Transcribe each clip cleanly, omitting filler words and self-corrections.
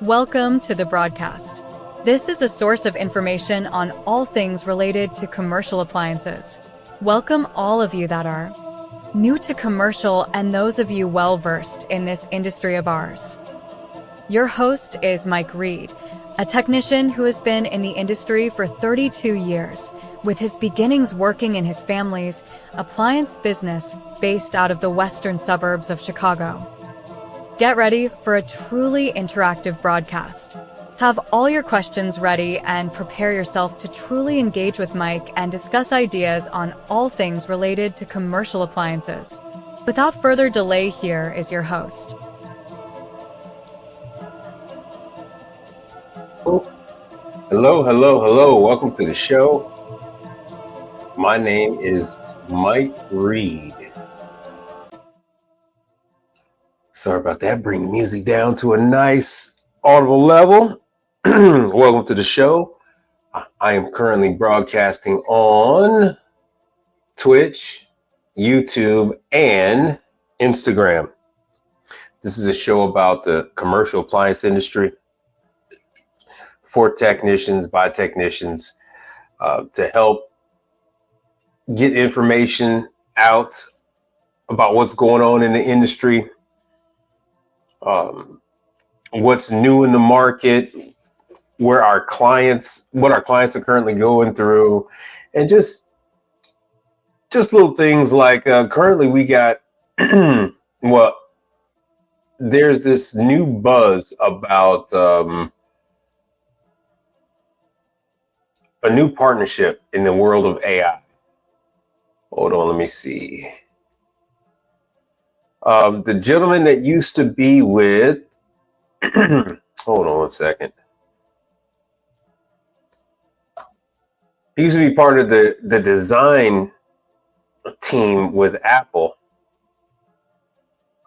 Welcome to the broadcast. This is a source of information on all things related to commercial appliances. Welcome all of you that are new to commercial and those of you well-versed in this industry of ours. Your host is Mike Reed, a technician who has been in the industry for 32 years, with his beginnings working in his family's appliance business based out of the western suburbs of Chicago. Get ready for a truly interactive broadcast. Have all your questions ready and prepare yourself to truly engage with Mike and discuss ideas on all things related to commercial appliances. Without further delay, here is your host. Hello. Welcome to the show. My name is Mike Reed. Sorry about that. Bring music down to a nice audible level. Welcome to the show. I am currently broadcasting on Twitch, YouTube, and Instagram. This is a show about the commercial appliance industry for technicians, by technicians, to help get information out about what's going on in the industry, what's new in the market, what our clients are currently going through, and just little things like currently we got there's this new buzz about a new partnership in the world of AI. Hold on, let me see. The gentleman that used to be with, hold on a second. He used to be part of the design team with Apple.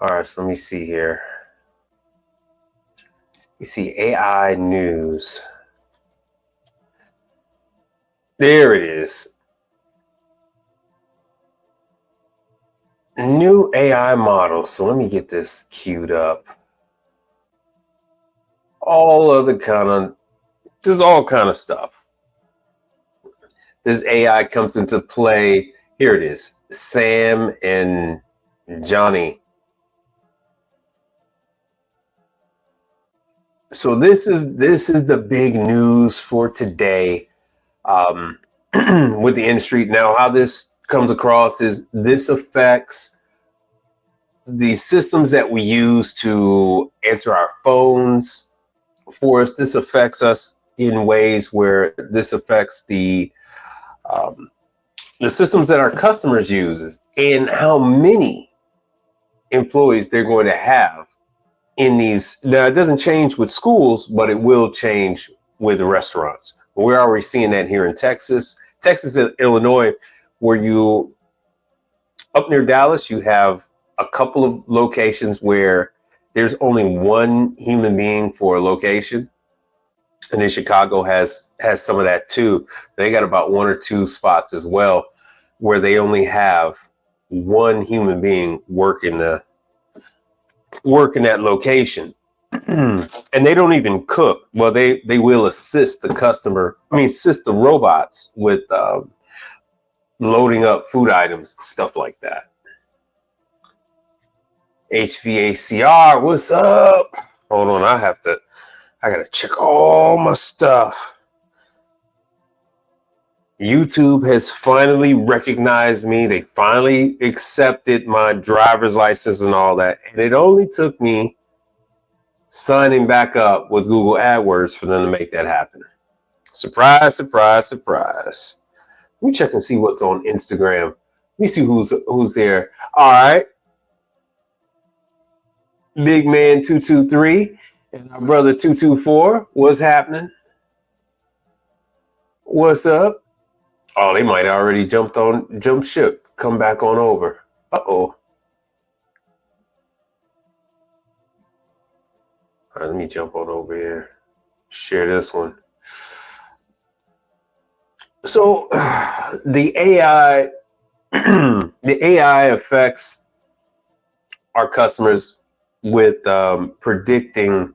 All right, so let me see here. You see AI news. There it is. New AI model. So let me get this queued up. All kind of stuff. This AI comes into play. Here it is. Sam and Johnny. So this is the big news for today. With the industry. Now, how this comes across is this affects the systems that we use to answer our phones for us. This affects us in ways where this affects the systems that our customers use and how many employees they're going to have in these. Now, it doesn't change with schools, but it will change with the restaurants. We're already seeing that here in Texas and Illinois, where up near Dallas, you have a couple of locations where there's only one human being for a location. And then Chicago has some of that too. They got about one or two spots as well, where they only have one human being working that location. And they don't even cook. Well, they will assist assist the robots with loading up food items and stuff like that. HVACR, what's up? Hold on, I gotta check all my stuff. YouTube has finally recognized me. They finally accepted my driver's license and all that. And it only took me signing back up with Google AdWords for them to make that happen. Surprise, surprise, surprise. Let me check and see what's on Instagram. Let me see who's there. All right. Big Man 223 and our brother 224. What's happening? What's up? Oh, they might already jump ship. Come back on over. Uh-oh. All right, let me jump on over here. Share this one. So the AI affects our customers with predicting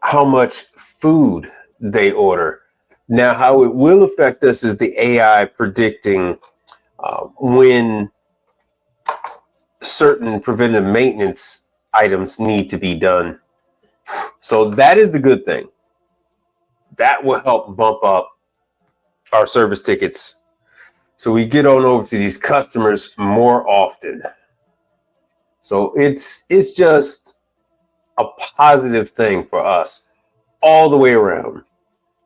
how much food they order. Now, how it will affect us is the AI predicting when certain preventive maintenance items need to be done. So that is the good thing. That will help bump up our service tickets so we get on over to these customers more often. So it's just a positive thing for us all the way around.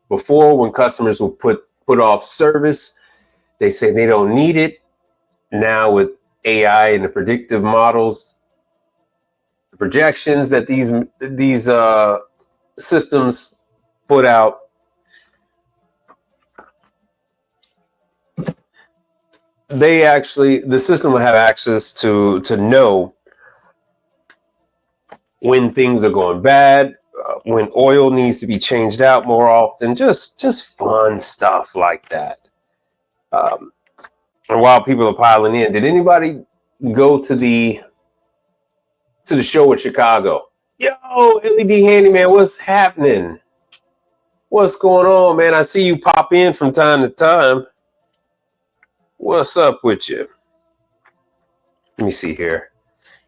Before, when customers will put off service, they say they don't need it. Now with AI and the predictive models, the projections that these systems put out, the system will have access to know when things are going bad, when oil needs to be changed out more often, just fun stuff like that. And while people are piling in, did anybody go to the show in Chicago? Yo, LED handyman, what's happening? What's going on, man? I see you pop in from time to time. What's up with you? Let me see here.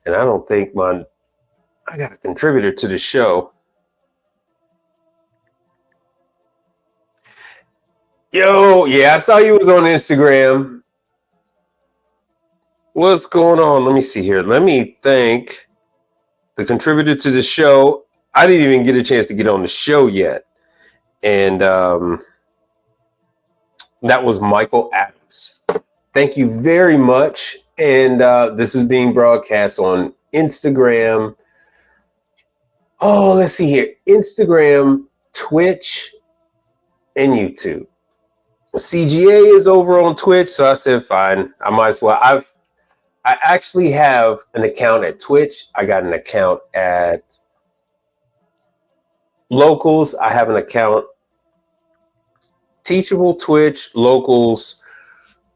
And I don't think I got a contributor to the show. Yo, yeah, I saw you was on Instagram. What's going on? Let me see here. Let me thank the contributor to the show. I didn't even get a chance to get on the show yet. And that was Michael Adams. Thank you very much. And this is being broadcast on Instagram. Oh, let's see here. Instagram, Twitch, and YouTube. CGA is over on Twitch, so I said, fine, I might as well. I actually have an account at Twitch. I got an account at Locals. I have an account Teachable, Twitch, Locals,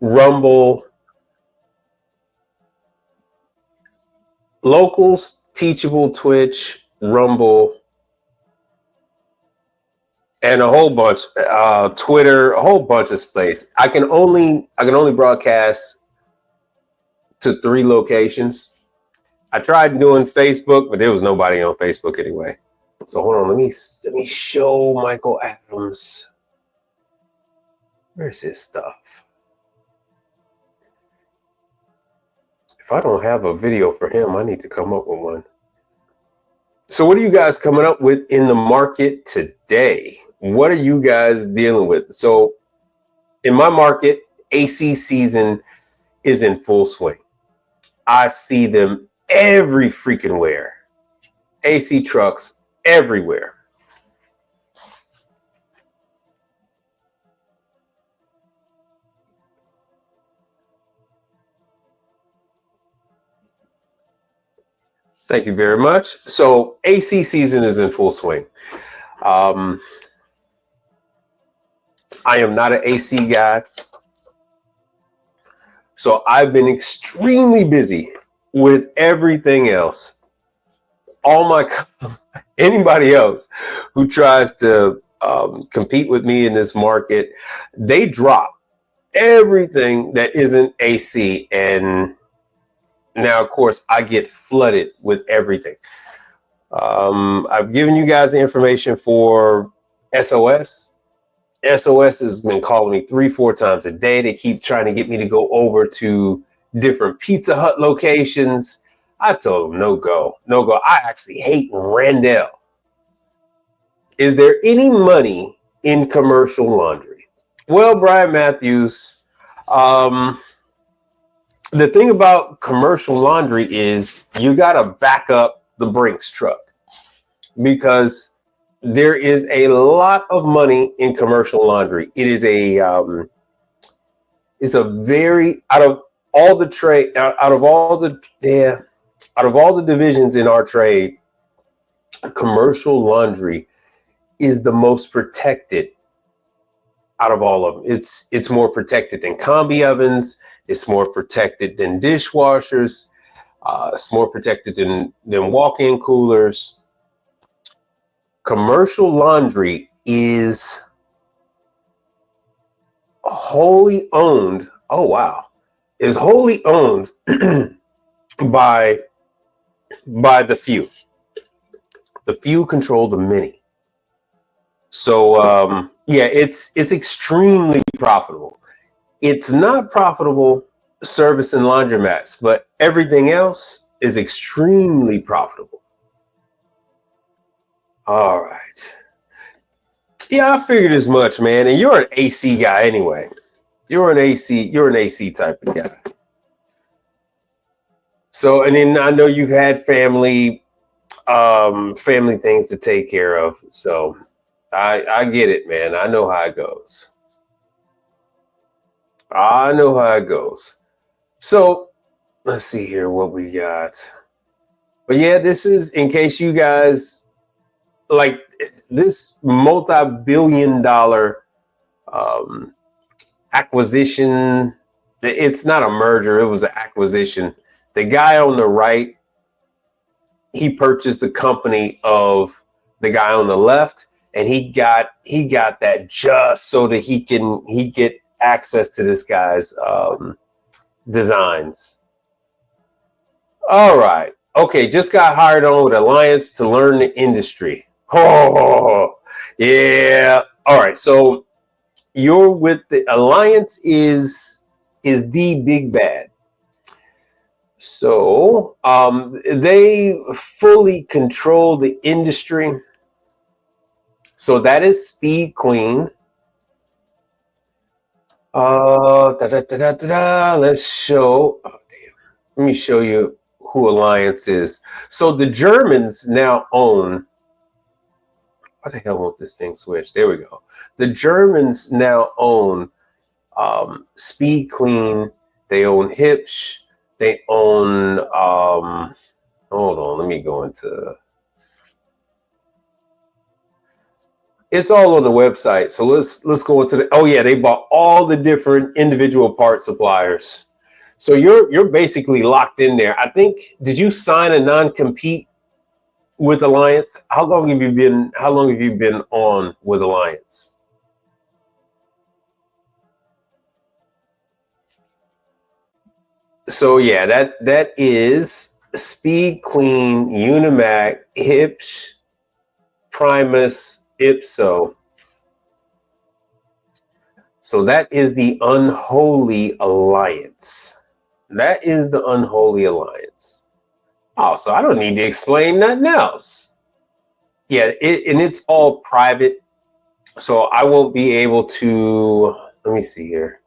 Rumble. Locals, Teachable, Twitch, Rumble, and a whole bunch, Twitter, a whole bunch of space. I can only broadcast to 3 locations. I tried doing Facebook, but there was nobody on Facebook anyway. So hold on, let me show Michael Adams. Where's his stuff? If I don't have a video for him, I need to come up with one. So what are you guys coming up with in the market today? What are you guys dealing with? So in my market, AC season is in full swing. I see them every freaking where. AC trucks everywhere. Thank you very much. So AC season is in full swing. I am not an AC guy. So I've been extremely busy with everything else. Anybody else who tries to compete with me in this market, they drop everything that isn't AC. And now, of course, I get flooded with everything. I've given you guys the information for SOS. SOS has been calling me 3-4 times a day. They keep trying to get me to go over to different Pizza Hut locations. I told them no go. I actually hate Randall. Is there any money in commercial laundry? Well, Brian Matthews, the thing about commercial laundry is you got to back up the Brinks truck, because there is a lot of money in commercial laundry. It is it's a very, out of all the divisions in our trade, commercial laundry is the most protected out of all of them. It's more protected than combi ovens. It's more protected than dishwashers. It's more protected than walk-in coolers. Commercial laundry is wholly owned. Oh wow, is wholly owned by the few. The few control the many. So yeah, it's extremely profitable. It's not profitable service and laundromats, but everything else is extremely profitable. All right. Yeah, I figured as much, man. And you're an AC guy anyway. You're an AC type of guy. So, and then I know you've had family things to take care of. So I get it, man. I know how it goes. I know how it goes. So let's see here what we got. But yeah, this is in case you guys like this multi-billion-dollar acquisition. It's not a merger, it was an acquisition. The guy on the right, he purchased the company of the guy on the left, and he got that just so that he get access to this guy's designs. All right. Okay, just got hired on with Appliance to learn the industry. Oh, yeah. All right. So you're with the Appliance is the big bad. So they fully control the industry. So that is Speed Queen. Let's show. Oh, damn. Let me show you who Appliance is. So the Germans now own. Why the hell won't this thing switch? There we go. The Germans now own Speed Clean. They own Hipsch. They own. Hold on. Let me go into. It's all on the website. So let's go into the. Oh yeah, they bought all the different individual part suppliers. So you're basically locked in there. I think, did you sign a non-compete with Appliance? How long have you been on with Appliance? So yeah, that is Speed Clean, Unimac, Hipsch, Primus, Ipso. So that is the unholy alliance. That is the unholy alliance. Oh, so I don't need to explain nothing else. Yeah, and it's all private. So I won't be able to, let me see here.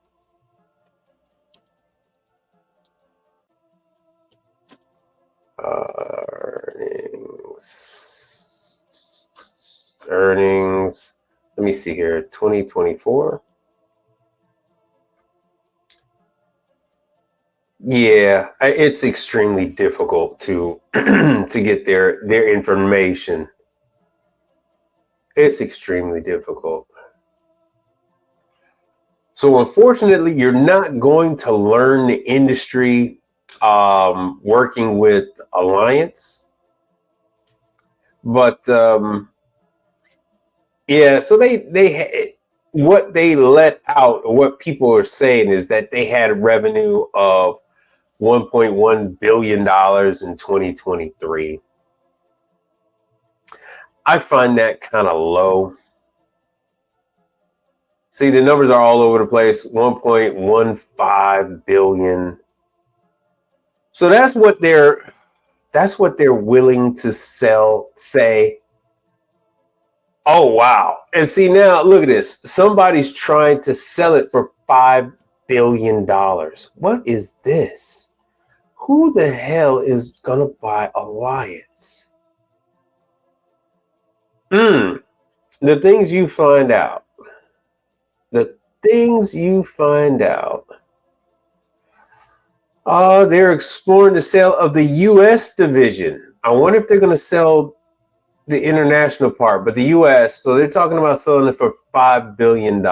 Earnings. Let me see here. 2024. Yeah, it's extremely difficult to to get their information. It's extremely difficult. So unfortunately, you're not going to learn the industry working with Appliance. But yeah, so they what they let out, or what people are saying, is that they had revenue of $1.1 billion in 2023. I find that kind of low. See, the numbers are all over the place. 1.15 billion. So that's what they're willing to say. Oh wow. And see, now look at this. Somebody's trying to sell it for $5 billion. What is this? Who the hell is gonna buy Appliance? The things you find out. The things you find out. They're exploring the sale of the U.S. division. I wonder if they're going to sell the international part, but the U.S. So they're talking about selling it for $5 billion.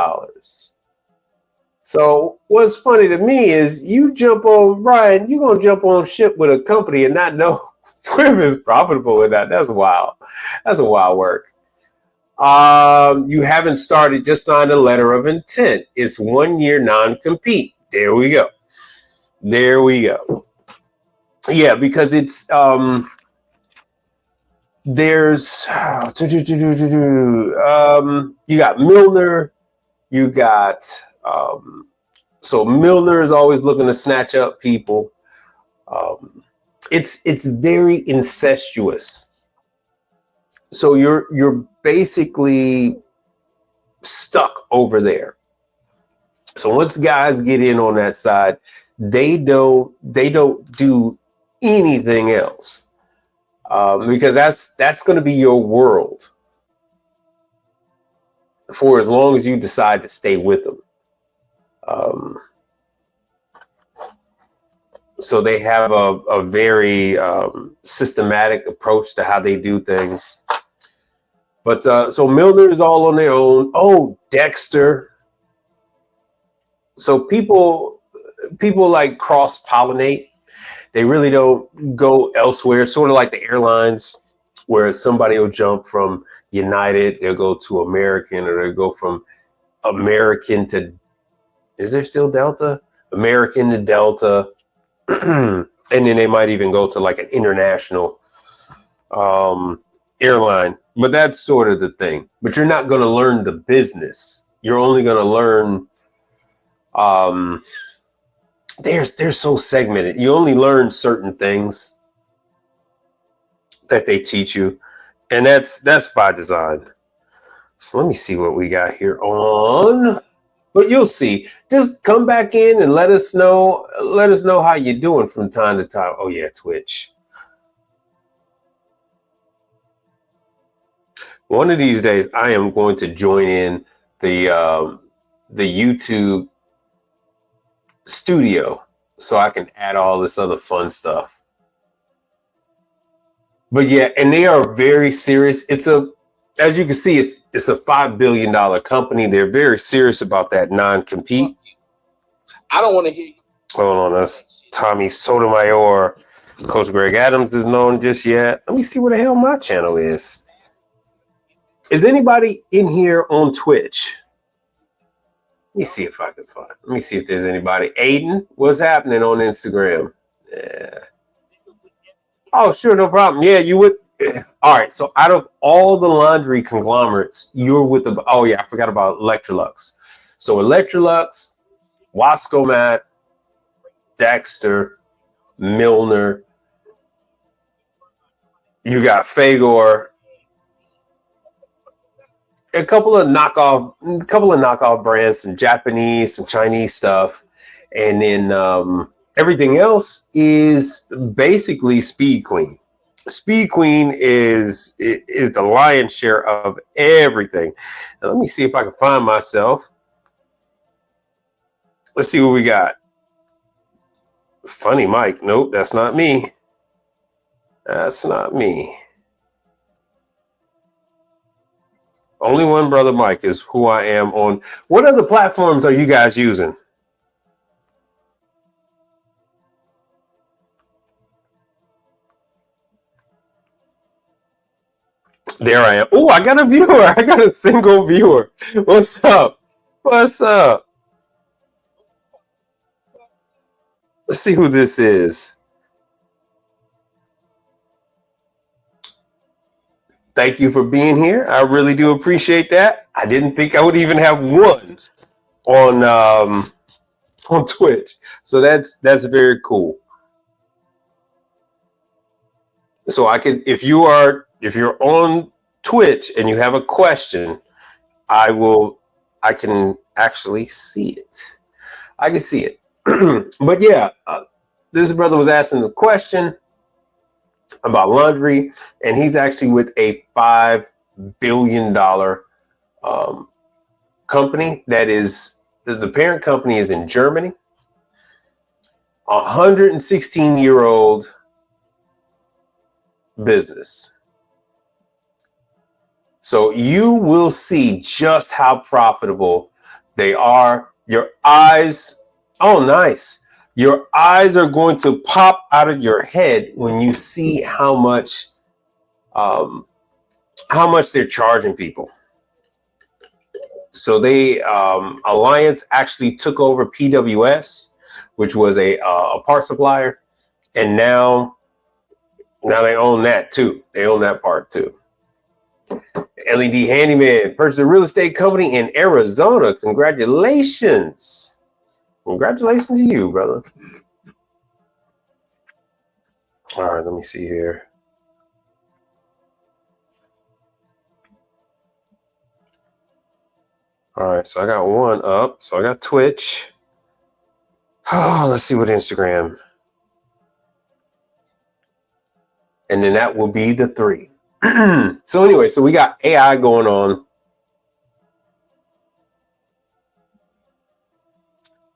So what's funny to me is you're going to jump on ship with a company and not know if it's profitable or not. That's wild. That's a wild work. You haven't started, just signed a letter of intent. It's 1 year non-compete. There we go. There we go. Yeah, because it's there's you got Milner, you got so Milner is always looking to snatch up people. It's very incestuous. So you're basically stuck over there. So once guys get in on that side, they don't do anything else, because that's going to be your world for as long as you decide to stay with them. So they have a very systematic approach to how they do things. But so Milner is all on their own. Oh, Dexter. So people like cross-pollinate. They really don't go elsewhere. Sort of like the airlines, where somebody will jump from United, they'll go to American, or they'll go from American to, is there still Delta? American to Delta. And then they might even go to like an international airline. But that's sort of the thing. But you're not going to learn the business. You're only going to learn, they're so segmented. You only learn certain things that they teach you, and that's by design. So let me see what we got here on. But you'll see. Just come back in and let us know how you're doing from time to time. Oh yeah, Twitch. One of these days, I am going to join in the YouTube studio so I can add all this other fun stuff. But yeah, and they are very serious. As you can see, it's a $5 billion company. They're very serious about that non-compete. I don't want to hear you. Hold on, that's Tommy Sotomayor. Coach Greg Adams is known just yet. Let me see where the hell my channel is. Is anybody in here on Twitch? Let me see if I can find. Let me see if there's anybody. Aiden, what's happening on Instagram? Yeah. Oh, sure, no problem. Yeah, you would. All right. So out of all the laundry conglomerates, you're with the. Oh yeah, I forgot about Electrolux. So Electrolux, Wascomat, Dexter, Milner. You got Fagor. A couple of knockoff brands, some Japanese, some Chinese stuff, and then everything else is basically Speed Queen. Speed Queen is the lion's share of everything. Now, let me see if I can find myself. Let's see what we got. Funny Mike. Nope, that's not me. That's not me. Only one brother Mike is who I am on. What other platforms are you guys using? There I am. Oh, I got a viewer. I got a single viewer. What's up? What's up? Let's see who this is. Thank you for being here. I really do appreciate that. I didn't think I would even have one on Twitch. So that's very cool. So I can, if you're on Twitch and you have a question, I can actually see it. I can see it. But yeah, this brother was asking a question about laundry, and he's actually with a $5 billion company that is, the parent company is in Germany. 116-year-old business. So you will see just how profitable they are. Your eyes, oh nice. Your eyes are going to pop out of your head when you see how much they're charging people. So they Alliance actually took over PWS, which was a part supplier, and now they own that too. They own that part too. LED Handyman purchased a real estate company in Arizona. Congratulations. Congratulations to you, brother. All right, let me see here. All right, so I got one up. So I got Twitch. Oh, let's see what Instagram. And then that will be the 3. So anyway, so we got AI going on.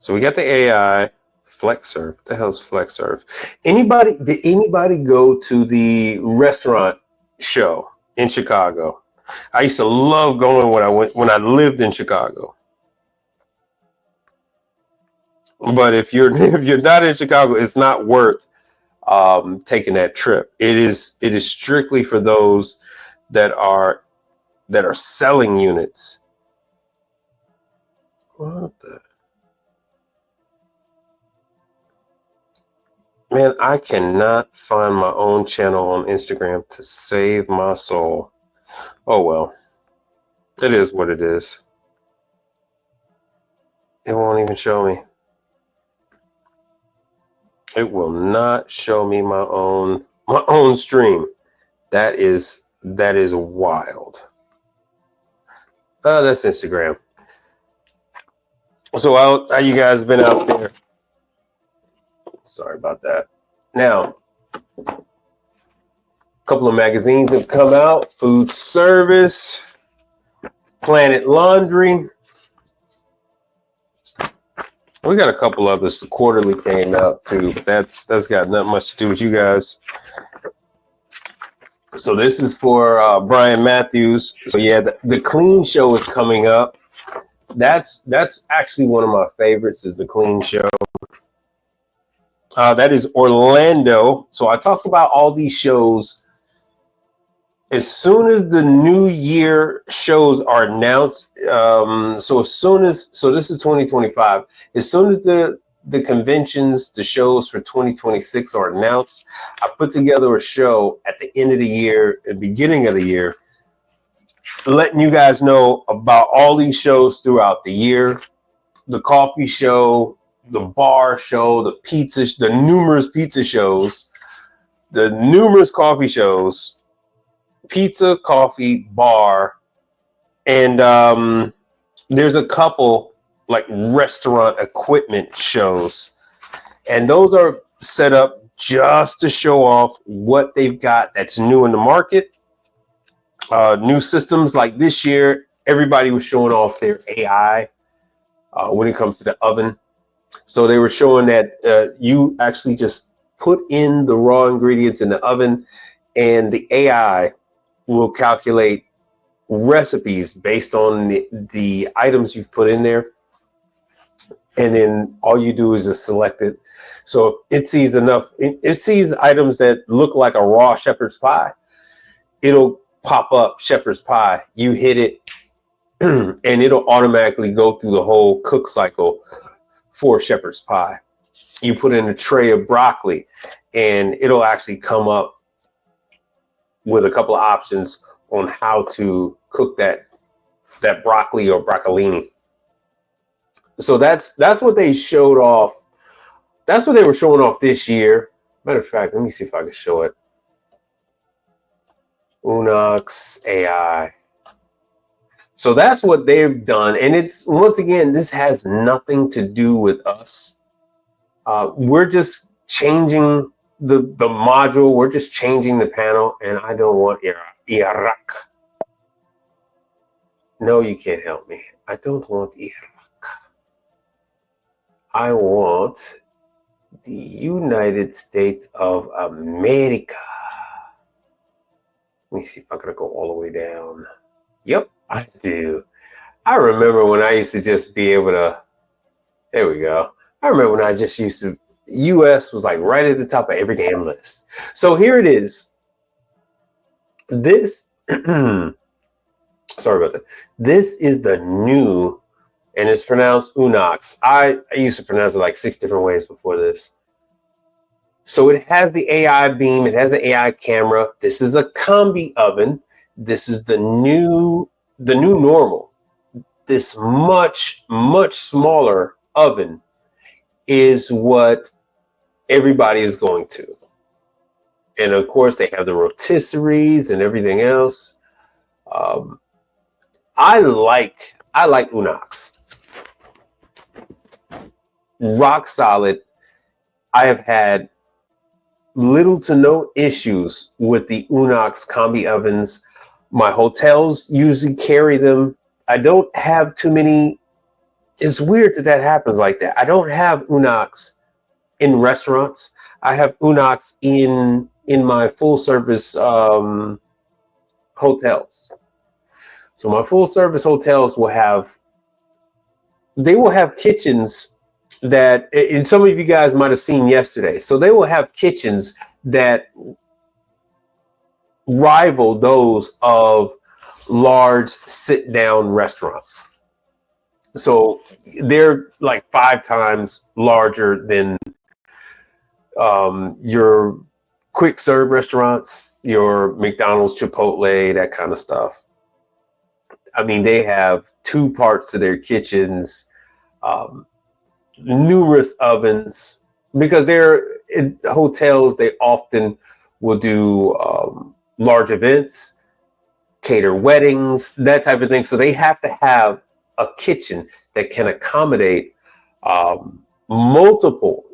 So we got the AI FlexServe. What the hell's FlexServe? Did anybody go to the restaurant show in Chicago? I used to love going when I lived in Chicago. But if you're not in Chicago, it's not worth taking that trip. It is strictly for those that are selling units. What the man? I cannot find my own channel on Instagram to save my soul. Oh well, it is what it is. It won't even show me. It will not show me my own stream. That is wild. That's Instagram. So how you guys been out there? Sorry about that. Now, a couple of magazines have come out. Food Service, Planet Laundry. We got a couple others. The Quarterly came out too, but that's got not much to do with you guys. So this is for Brian Matthews. So yeah, the Clean Show is coming up. That's actually one of my favorites, is the Clean Show. That is Orlando. So I talk about all these shows. As soon as the new year shows are announced, so this is 2025. As soon as the conventions, the shows for 2026 are announced, I put together a show at the end of the year, the beginning of the year, letting you guys know about all these shows throughout the year. The coffee show, the bar show, the numerous pizza shows, the numerous coffee shows, pizza, coffee, bar, and there's a couple like restaurant equipment shows, and those are set up just to show off what they've got that's new in the market. New systems, like this year, everybody was showing off their AI when it comes to the oven. So they were showing that you actually just put in the raw ingredients in the oven, and the AI will calculate recipes based on the items you've put in there. And then all you do is just select it. So if it sees it sees items that look like a raw shepherd's pie, it'll pop up shepherd's pie. You hit it and it'll automatically go through the whole cook cycle for shepherd's pie. You put in a tray of broccoli and it'll actually come up with a couple of options on how to cook that broccoli or broccolini. So that's what they showed off. That's what they were showing off this year. Matter of fact, let me see if I can show it. Unox AI. So that's what they've done. And it's, once again, this has nothing to do with us. We're just changing the module. We're just changing the panel, and I don't want Iraq. No, you can't help me. I don't want Iraq. I want the United States of America. Let me see if I can go all the way down. Yep, I do. I remember when I used to just be able to, there we go. I remember when I just used to, US was like right at the top of every damn list. So here it is. This Sorry about that. This is the new, and it's pronounced Unox. I used to pronounce it like 6 different ways before this. So it has the AI beam, it has the AI camera. This is a combi oven. This is the new normal. This much, much smaller oven is what everybody is going to. And of course, they have the rotisseries and everything else. Um, I like Unox. Rock solid. I have had little to no issues with the Unox combi ovens. My hotels usually carry them. I don't have too many. It's weird that happens like that. I don't have Unox in restaurants. I have Unox in my full service hotels. So my full service hotels will have kitchens that, and some of you guys might have seen yesterday. So they will have kitchens that rival those of large sit down restaurants. So they're like 5 times larger than your quick serve restaurants, your McDonald's, Chipotle, that kind of stuff. I mean, they have 2 parts to their kitchens, numerous ovens, because they're in hotels. They often will do large events, cater weddings, that type of thing. So they have to have a kitchen that can accommodate multiple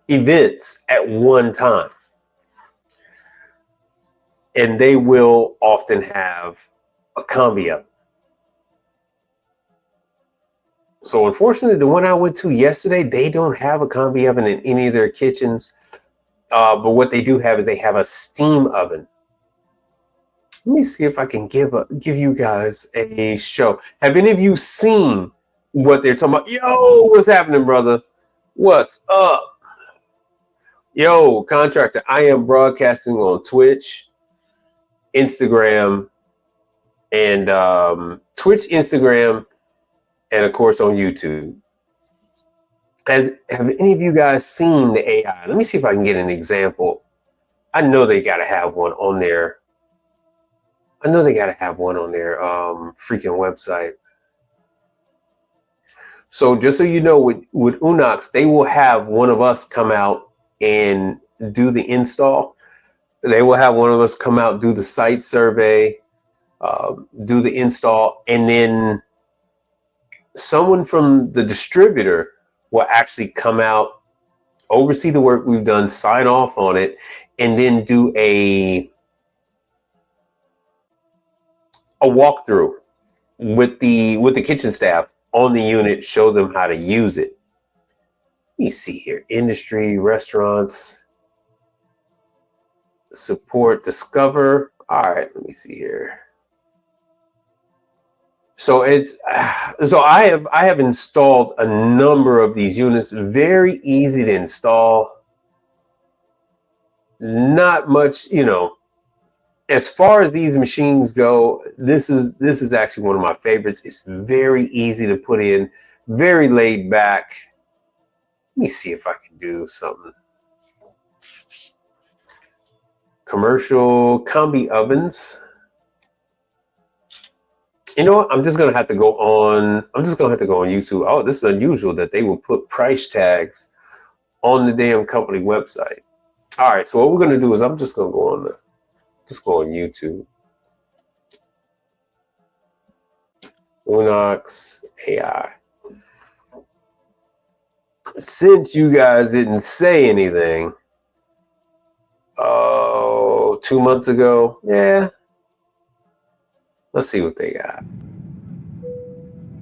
events at one time. And they will often have a combi oven. So unfortunately, the one I went to yesterday, they don't have a combi oven in any of their kitchens. But what they do have is they have a steam oven. Let me see if I can give you guys a show. Have any of you seen what they're talking about? Yo, what's happening, brother? What's up? Yo, contractor, I am broadcasting on Twitch, Instagram, and Twitch, Instagram, and of course on YouTube. Have any of you guys seen the AI? Let me see if I can get an example. I know they got to have one on there. Freaking website. So just so you know, with Unox, they will have one of us come out and do the install. They will have one of us come out, do the site survey, do the install, and then someone from the distributor will actually come out, oversee the work we've done, sign off on it, and then do a walkthrough with the kitchen staff on the unit, show them how to use it. Let me see here. Industry, restaurants, support, discover. All right, let me see here. So I have installed a number of these units. Very easy to install. Not much, as far as these machines go, this is actually one of my favorites. It's very easy to put in, very laid back. Let me see if I can do something. Commercial combi ovens. You know what? I'm just gonna have to go on YouTube. Oh, this is unusual that they will put price tags on the damn company website. All right, so what we're gonna do is I'm just gonna go on YouTube. Unox AI. Since you guys didn't say anything, 2 months ago, yeah. Let's see what they got.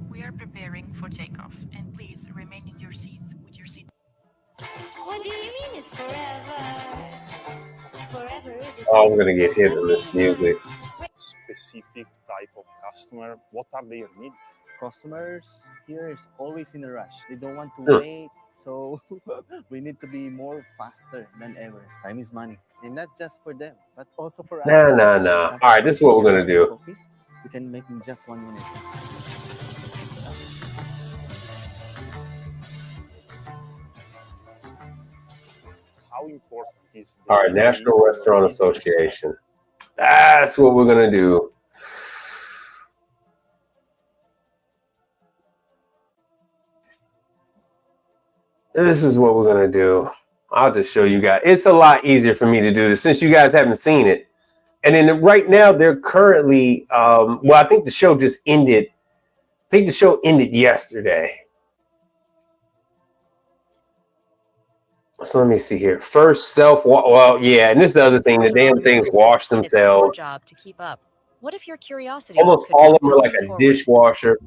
We are preparing for takeoff, and please remain in your seats with your seat. What do you mean it's forever? Forever is it? Oh, I'm gonna get hit with this music. Specific type of customer, what are their needs? Customers here is always in a rush. They don't want to wait. So we need to be more faster than ever. Time is money, and not just for them, but also for us. Nah, nah, For nah. All example, right, this is what making we're a gonna cup of do. coffee, we can make in just 1 minute. How important is All the right, name National of your Restaurant business? Association. That's what we're gonna do. This is what we're gonna do. I'll just show you guys. It's a lot easier for me to do this since you guys haven't seen it. And then right now they're currently well, I think the show just ended. I think the show ended yesterday. So let me see here. First well, yeah, and this is the other thing. The Consumers are on damn the things move, wash and it's your themselves. job to keep up. What if your curiosity Almost could all of them are propel like you a forward? dishwasher.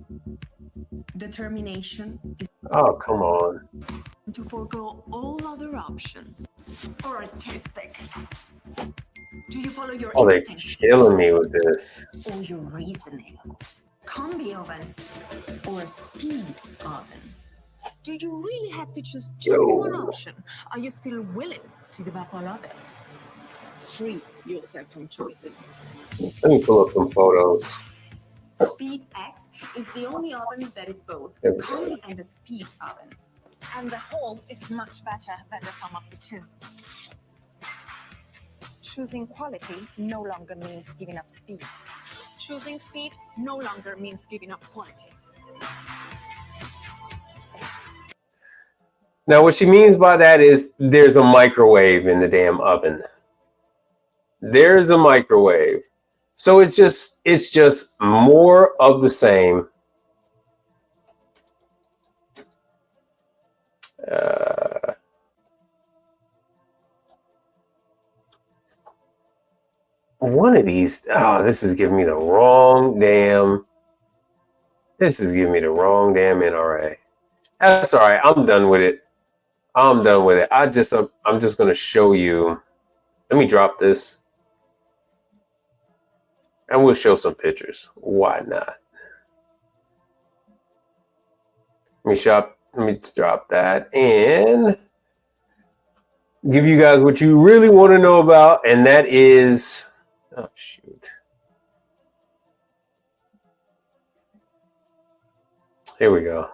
Determination is Oh, come on. to forego all other options. Or artistic. Do you follow your Oh, they're instincts killing me with this. or your reasoning? Combi oven or speed oven? Do you really have to choose just one Yo. option? Are you still willing to give up all others? Free yourself from choices. Let me pull up some photos. Speed X is the only oven that is both There a we go. combi and a speed oven. And the whole is much better than the sum of the two. Choosing quality no longer means giving up speed. Choosing speed no longer means giving up quality. Now, what she means by that is there's a microwave in the damn oven. There's a microwave. So it's just more of the same. One of these, oh, this is giving me the wrong damn. This is giving me the wrong damn NRA. That's all right. I'm done with it. I'm done with it. I'm just gonna show you. Let me drop this, and we'll show some pictures. Why not? Let me drop that and give you guys what you really want to know about, and that is, oh shoot. Here we go.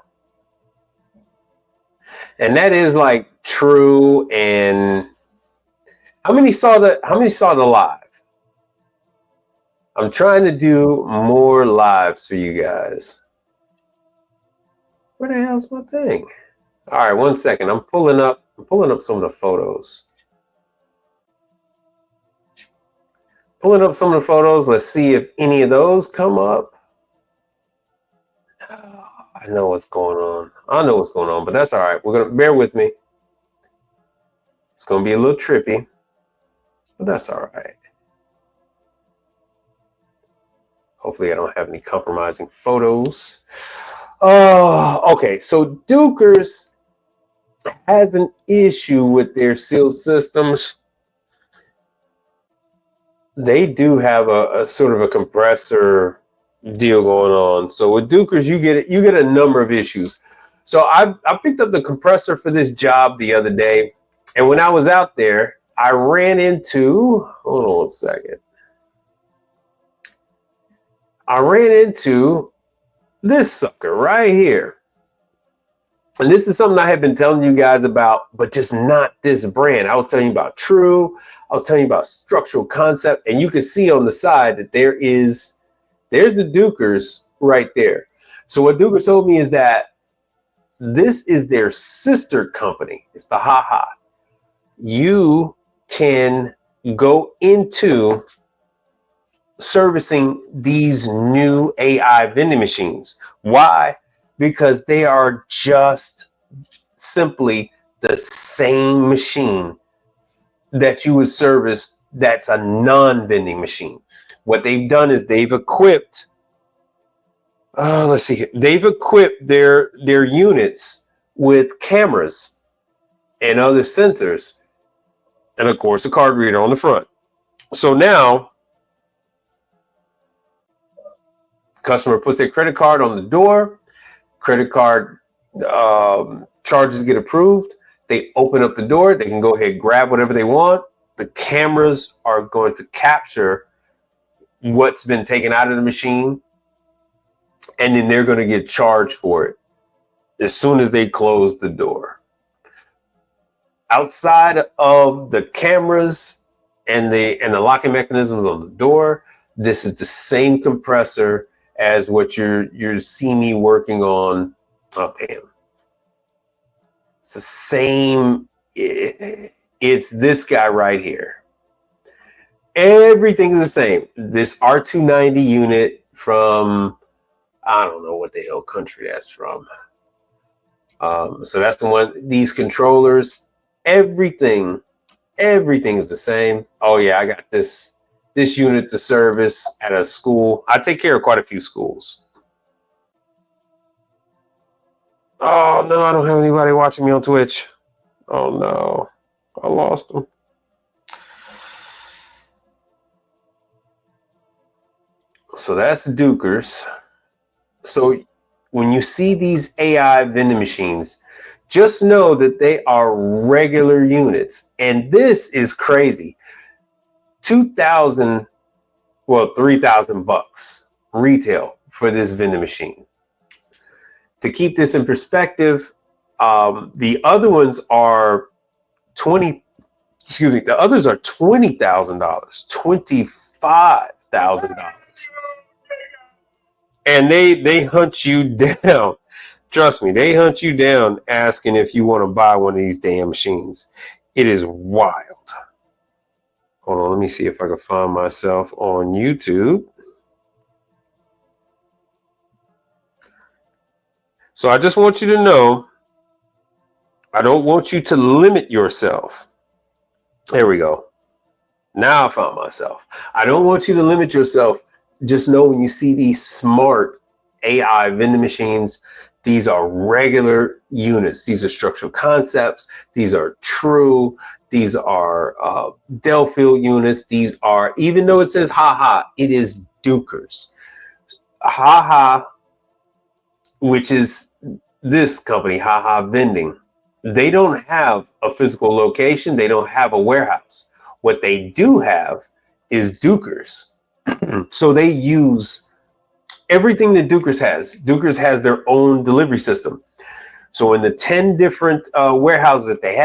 And that is like true. And how many saw the live? I'm trying to do more lives for you guys. Where the hell's my thing? All right, 1 second. I'm pulling up some of the photos. Pulling up some of the photos. Let's see if any of those come up. I know what's going on. I know what's going on, but that's all right. We're gonna bear with me. It's gonna be a little trippy, but that's all right. Hopefully I don't have any compromising photos. Okay, so Dukers has an issue with their seal systems. They do have a sort of a compressor deal going on. So with Dukers, you get a number of issues. So I picked up the compressor for this job the other day, and when I was out there, I ran into, hold on 1 second. I ran into this sucker right here. And this is something I have been telling you guys about, but just not this brand. I was telling you about True. I was telling you about Structural Concept. And you can see on the side that there's the Dukers right there. So what Duker told me is that this is their sister company. It's the HaHa. You can go into servicing these new AI vending machines. Why? Because they are just simply the same machine that you would service that's a non-vending machine. What they've done is they've equipped, let's see here. They've equipped their units with cameras and other sensors, and of course a card reader on the front. So now customer puts their credit card on the door, credit card charges get approved, they open up the door, they can go ahead and grab whatever they want. The cameras are going to capture what's been taken out of the machine, and then they're going to get charged for it as soon as they close the door. Outside of the cameras and the locking mechanisms on the door, this is the same compressor as what you're seeing me working on. Oh, damn. It's the same. It's this guy right here. Everything is the same. This R290 unit from, I don't know what the hell country that's from. So that's the one. These controllers, everything is the same. Oh yeah, I got this unit to service at a school. I take care of quite a few schools. Oh no, I don't have anybody watching me on Twitch. Oh no, I lost them. So that's Dukers. So when you see these AI vending machines, just know that they are regular units. And this is crazy. 2,000, well, 3,000 bucks retail for this vending machine. To keep this in perspective, the other ones are the others are $20,000, $25,000. And they hunt you down. Trust me, they hunt you down asking if you want to buy one of these damn machines. It is wild. Hold on, let me see if I can find myself on YouTube. So I just want you to know, I don't want you to limit yourself. There we go. Now I found myself. I don't want you to limit yourself. Just know when you see these smart AI vending machines, these are regular units. These are structural concepts. These are true. These are Delfield units. These are, even though it says haha, it is Dukers. Haha, which is this company, Haha Vending. They don't have a physical location. They don't have a warehouse. What they do have is Dukers. So they use everything that Dukers has. Dukers has their own delivery system. So in the 10 different warehouses that they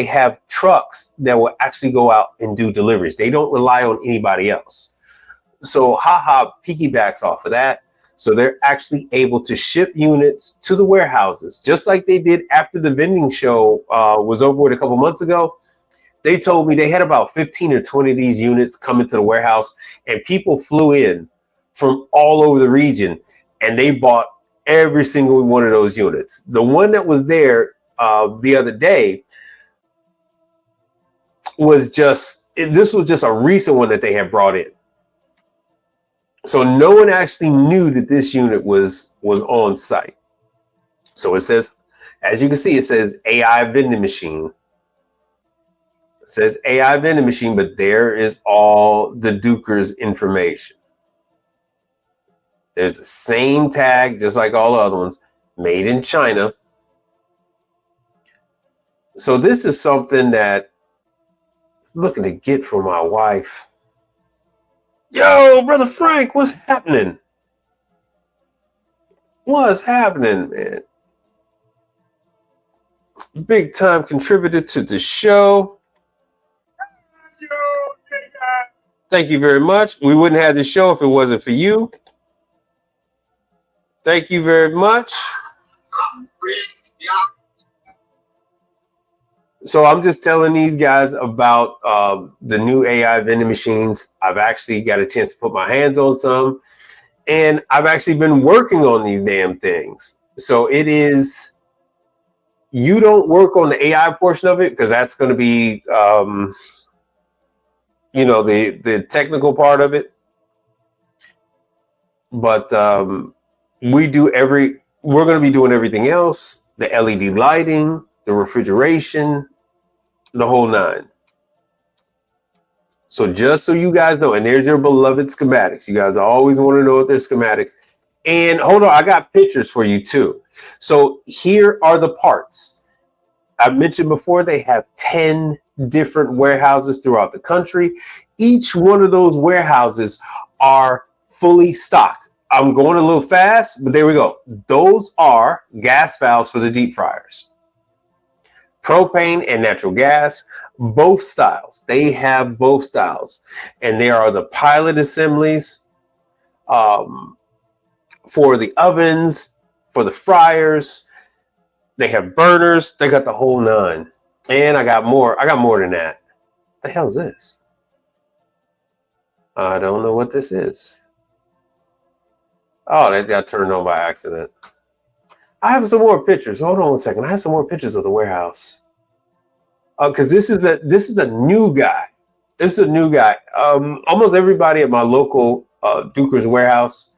have trucks that will actually go out and do deliveries. They don't rely on anybody else. So Haha piggybacks off of that. So they're actually able to ship units to the warehouses, just like they did after the vending show was over with a couple months ago. They told me they had about 15 or 20 of these units come into the warehouse, and people flew in from all over the region, and they bought every single one of those units. The one that was there the other day was this was just a recent one that they had brought in. So no one actually knew that this unit was on site. So it says, as you can see, it says AI vending machine. It says AI vending machine, but there is all the Dukers information. There's the same tag, just like all the other ones, made in China. So this is something that I'm looking to get for my wife. Yo, Brother Frank, what's happening? What's happening, man? Big time contributor to the show. Thank you very much. We wouldn't have the show if it wasn't for you. Thank you very much. So I'm just telling these guys about the new AI vending machines. I've actually got a chance to put my hands on some, and I've actually been working on these damn things. So it is, you don't work on the AI portion of it because that's going to be, you know, the technical part of it. But we're going to be doing everything else, the LED lighting, the refrigeration, the whole nine. So just so you guys know, and there's your beloved schematics. You guys always want to know what their schematics. And hold on, I got pictures for you too. So here are the parts. I mentioned before, they have 10 different warehouses throughout the country. Each one of those warehouses are fully stocked. I'm going a little fast, but there we go. Those are gas valves for the deep fryers. Propane and natural gas, both styles. They have both styles. And there are the pilot assemblies for the ovens, for the fryers. They have burners. They got the whole nine. And I got more. I got more than that. What the hell's this? I don't know what this is. Oh, that got turned on by accident. I have some more pictures. Hold on 1 second. I have some more pictures of the warehouse. Because this is a new guy. This is a new guy. Almost everybody at my local Duker's warehouse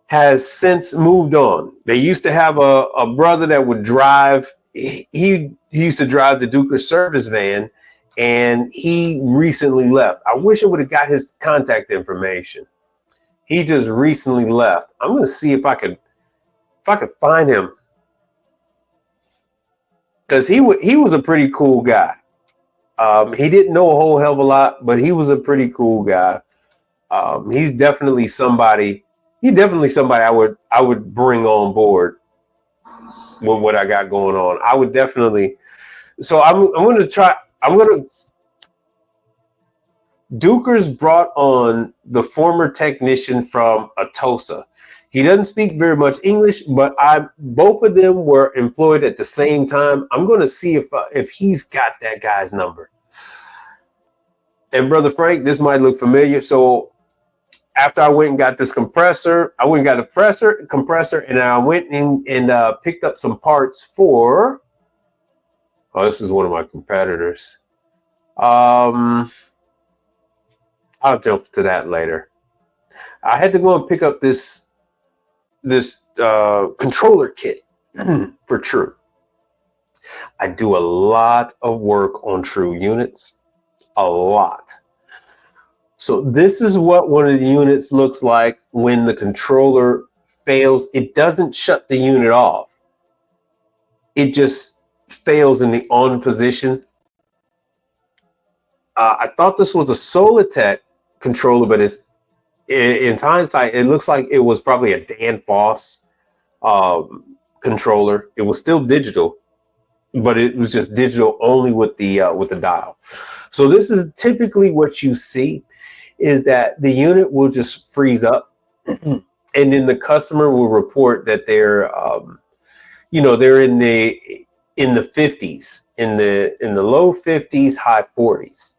has since moved on. They used to have a brother that would drive. He used to drive the Duker's service van, and he recently left. I wish I would have got his contact information. He just recently left. I'm gonna see if I could find him, because he was a pretty cool guy. He didn't know a whole hell of a lot, but he was a pretty cool guy. He's definitely somebody. I would bring on board with what I got going on. I would definitely. So I'm going to try. Duker's brought on the former technician from Atosa. He doesn't speak very much English, but both of them were employed at the same time. I'm going to see if he's got that guy's number. And Brother Frank, this might look familiar. So after I went and got this compressor, I went and got a compressor, and I went in and picked up some parts for. Oh, this is one of my competitors. I'll jump to that later. I had to go and pick up this controller kit for True. I do a lot of work on True units, a lot. So this is what one of the units looks like when the controller fails. It doesn't shut the unit off. It just fails in the on position. I thought this was a Solitech controller, but in hindsight, it looks like it was probably a Dan Foss controller. It was still digital, but it was just digital only with the dial. So this is typically what you see, is that the unit will just freeze up, and then the customer will report that they're they're in the 50s, in the low 50s, high 40s,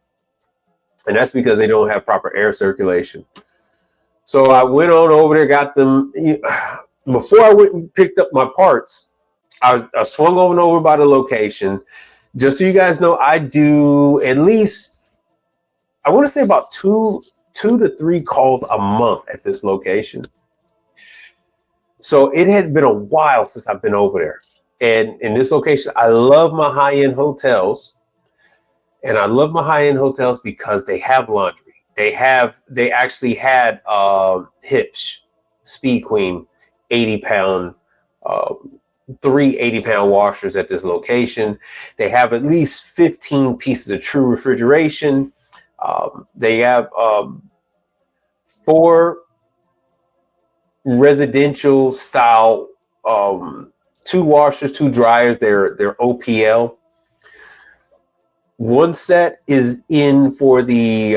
and that's because they don't have proper air circulation. So I went on over there, got them. Before I went and picked up my parts, I swung over by the location. Just so you guys know, I do at least, I want to say about two to three calls a month at this location. So it had been a while since I've been over there. And in this location, I love my high-end hotels. And I love my high-end hotels because they have laundry. They actually had Hitch, Speed Queen, 80-pound, 3 80-pound washers at this location. They have at least 15 pieces of True refrigeration. They have 4 residential style, 2 washers, 2 dryers. They're OPL. One set is in for the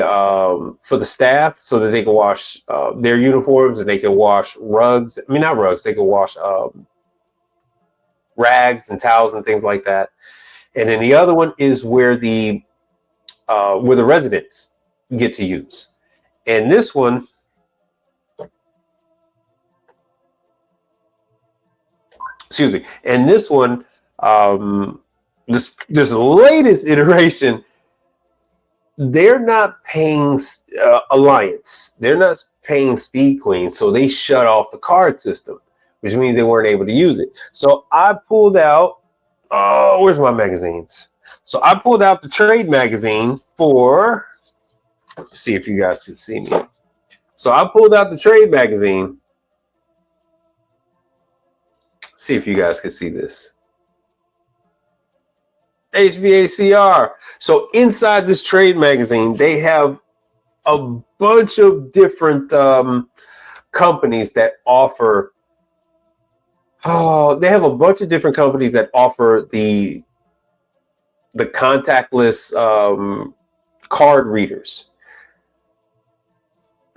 staff, so that they can wash their uniforms, and they can wash rugs. I mean, not rugs. They can wash rags and towels and things like that. And then the other one is where the residents get to use. And this one, excuse me. And this one, this latest iteration, they're not paying Appliance. They're not paying Speed Queen, so they shut off the card system, which means they weren't able to use it. So I pulled out, where's my magazines? So I pulled out the trade magazine for, let's see if you guys can see me. So I pulled out the trade magazine. See if you guys can see this. HVACR. So inside this trade magazine, they have a bunch of different companies that offer. Oh, they have a bunch of different companies that offer the contactless card readers.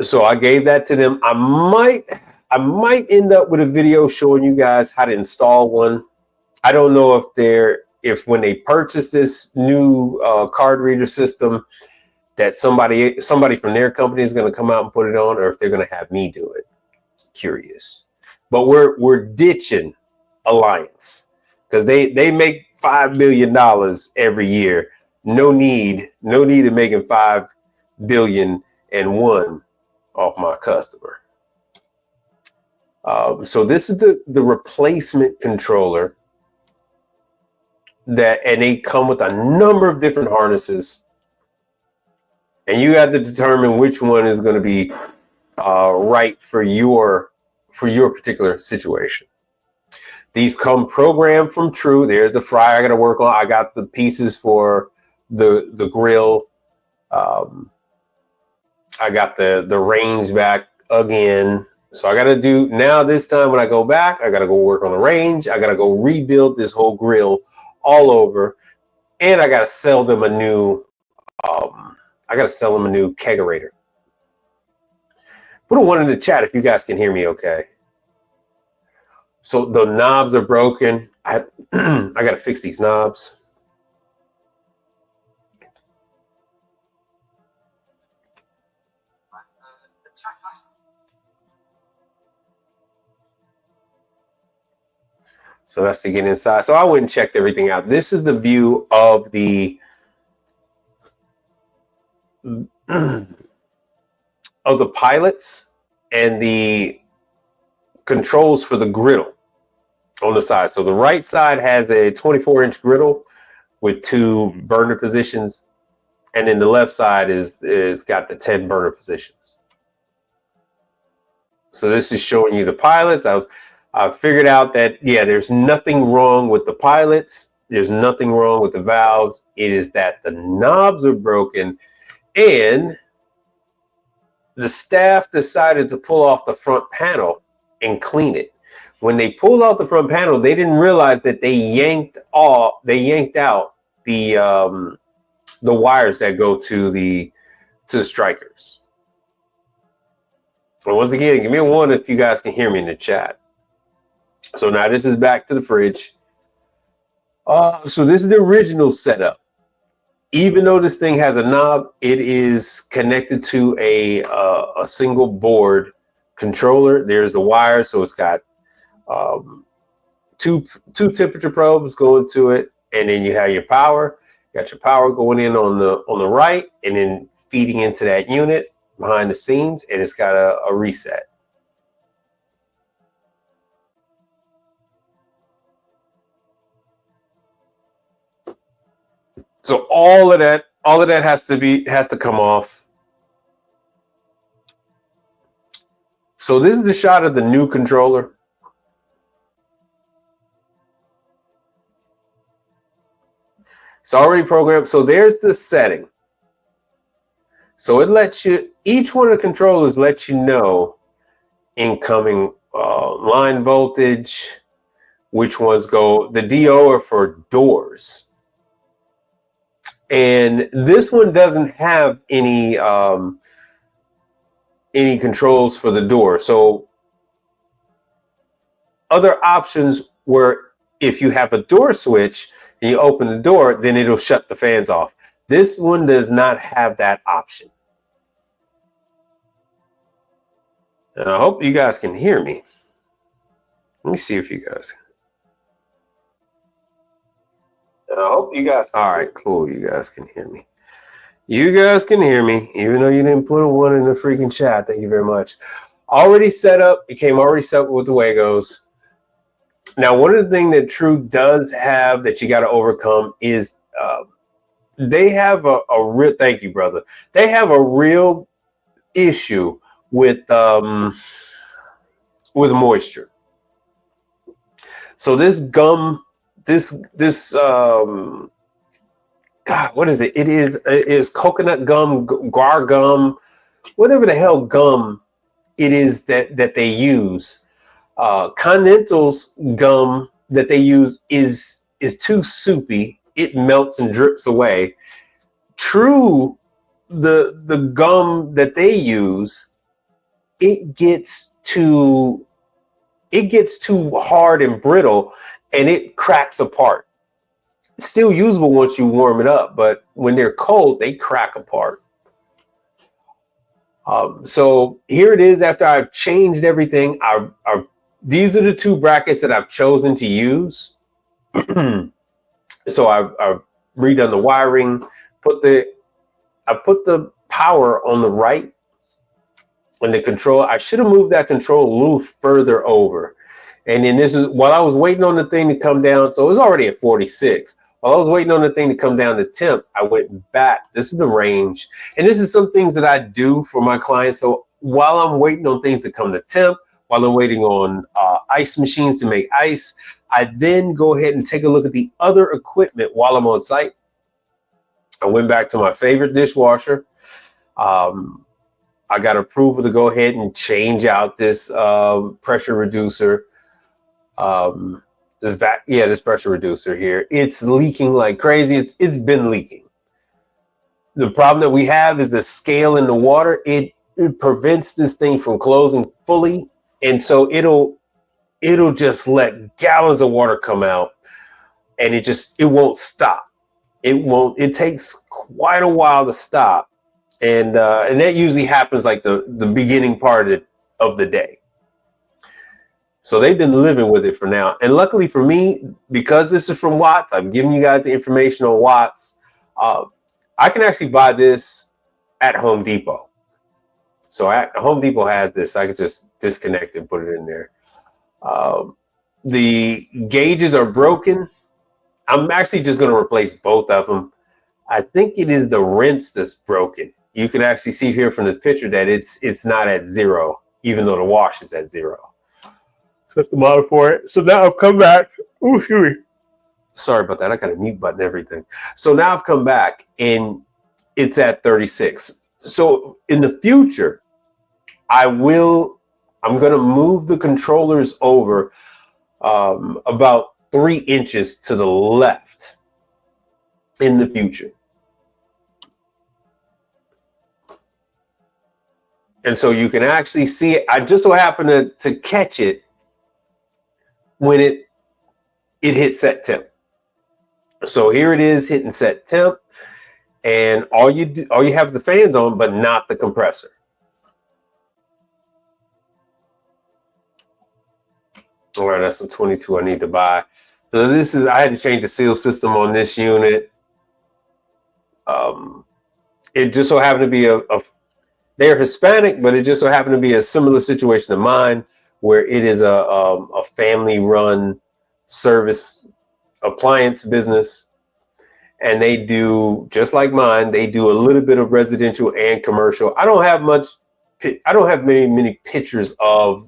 So I gave that to them. I might end up with a video showing you guys how to install one. I don't know if when they purchase this new card reader system that somebody from their company is going to come out and put it on, or if they're going to have me do it. Curious. But we're ditching Appliance because they make $5 billion every year. No need of making $5 billion and one off my customer. So this is the replacement controller and they come with a number of different harnesses, and you have to determine which one is going to be right for your particular situation. These come programmed from True. There's the fryer I got to work on. I got the pieces for the grill. I got the range back again. So I got to do now this time when I go back, I got to go work on the range. I got to go rebuild this whole grill all over, and I got to sell them a new kegerator. Put a 1 in the chat if you guys can hear me okay. So the knobs are broken. I got to fix these knobs. So that's to get inside. So I went and checked everything out. This is the view of the pilots and the controls for the griddle on the side. So the right side has a 24-inch griddle with 2 burner positions, and then the left side is got the 10 burner positions. So this is showing you the pilots. I figured out that, yeah, there's nothing wrong with the pilots. There's nothing wrong with the valves. It is that the knobs are broken, and the staff decided to pull off the front panel and clean it. When they pulled out the front panel, they didn't realize that they yanked out the wires that go to the strikers. But once again, give me a 1 if you guys can hear me in the chat. So now this is back to the fridge. So this is the original setup. Even though this thing has a knob, it is connected to a single board controller. There's the wire, so it's got two temperature probes going to it, and then you have your power. You got your power going in on the right, and then feeding into that unit behind the scenes, and it's got a reset. So all of that has to come off. So this is a shot of the new controller. It's already programmed. So there's the setting. So it lets you, each one of the controllers lets you know incoming line voltage, which ones go. The DO are for doors. And this one doesn't have any controls for the door. So other options were if you have a door switch and you open the door, then it'll shut the fans off. This one does not have that option. And I hope you guys can hear me. Let me see if you guys can. I hope you guys. All right, cool. You guys can hear me. You guys can hear me, even though you didn't put a 1 in the freaking chat. Thank you very much. Already set up. It came already set up with the Wagos. Now, one of the things that True does have that you got to overcome is they have a real. Thank you, brother. They have a real issue with moisture. So this gum. This God, what is it? It is coconut gum, guar gum, whatever the hell gum it is that they use. Continental's gum that they use is too soupy. It melts and drips away. True, the gum that they use, it gets too hard and brittle, and it cracks apart. It's still usable once you warm it up, but when they're cold, they crack apart. So here it is. After I've changed everything, these are the two brackets that I've chosen to use. So I've redone the wiring. I put the power on the right, and the control. I should have moved that control a little further over. And then this is while I was waiting on the thing to come down. So it was already at 46. While I was waiting on the thing to come down to temp, I went back. This is the range. And this is some things that I do for my clients. So while I'm waiting on things to come to temp, while I'm waiting on ice machines to make ice, I then go ahead and take a look at the other equipment while I'm on site. I went back to my favorite dishwasher. I got approval to go ahead and change out this pressure reducer. This pressure reducer here, it's leaking like crazy. It's been leaking. The problem that we have is the scale in the water. It prevents this thing from closing fully, and so it'll just let gallons of water come out, and it won't stop. It takes quite a while to stop, and that usually happens like the beginning part of the day. So they've been living with it for now. And luckily for me, because this is from Watts, I'm giving you guys the information on Watts. I can actually buy this at Home Depot. So Home Depot has this. I could just disconnect and put it in there. The gauges are broken. I'm actually just going to replace both of them. I think it is the rinse that's broken. You can actually see here from the picture that it's not at 0, even though the wash is at 0. That's the model for it. So now I've come back. Oh, excuse me. Sorry about that. I got a mute button and everything. So now I've come back and it's at 36. So in the future, I'm going to move the controllers over about 3 inches to the left in the future. And so you can actually see it. I just so happen to catch it when it hits set temp. So here it is hitting set temp, and all you have the fans on, but not the compressor. All right, that's some 22 I need to buy. So I had to change the seal system on this unit. It just so happened to be they're Hispanic, but it just so happened to be a similar situation to mine, where it is a family-run service appliance business, and they do, just like mine, they do a little bit of residential and commercial. I don't have many pictures of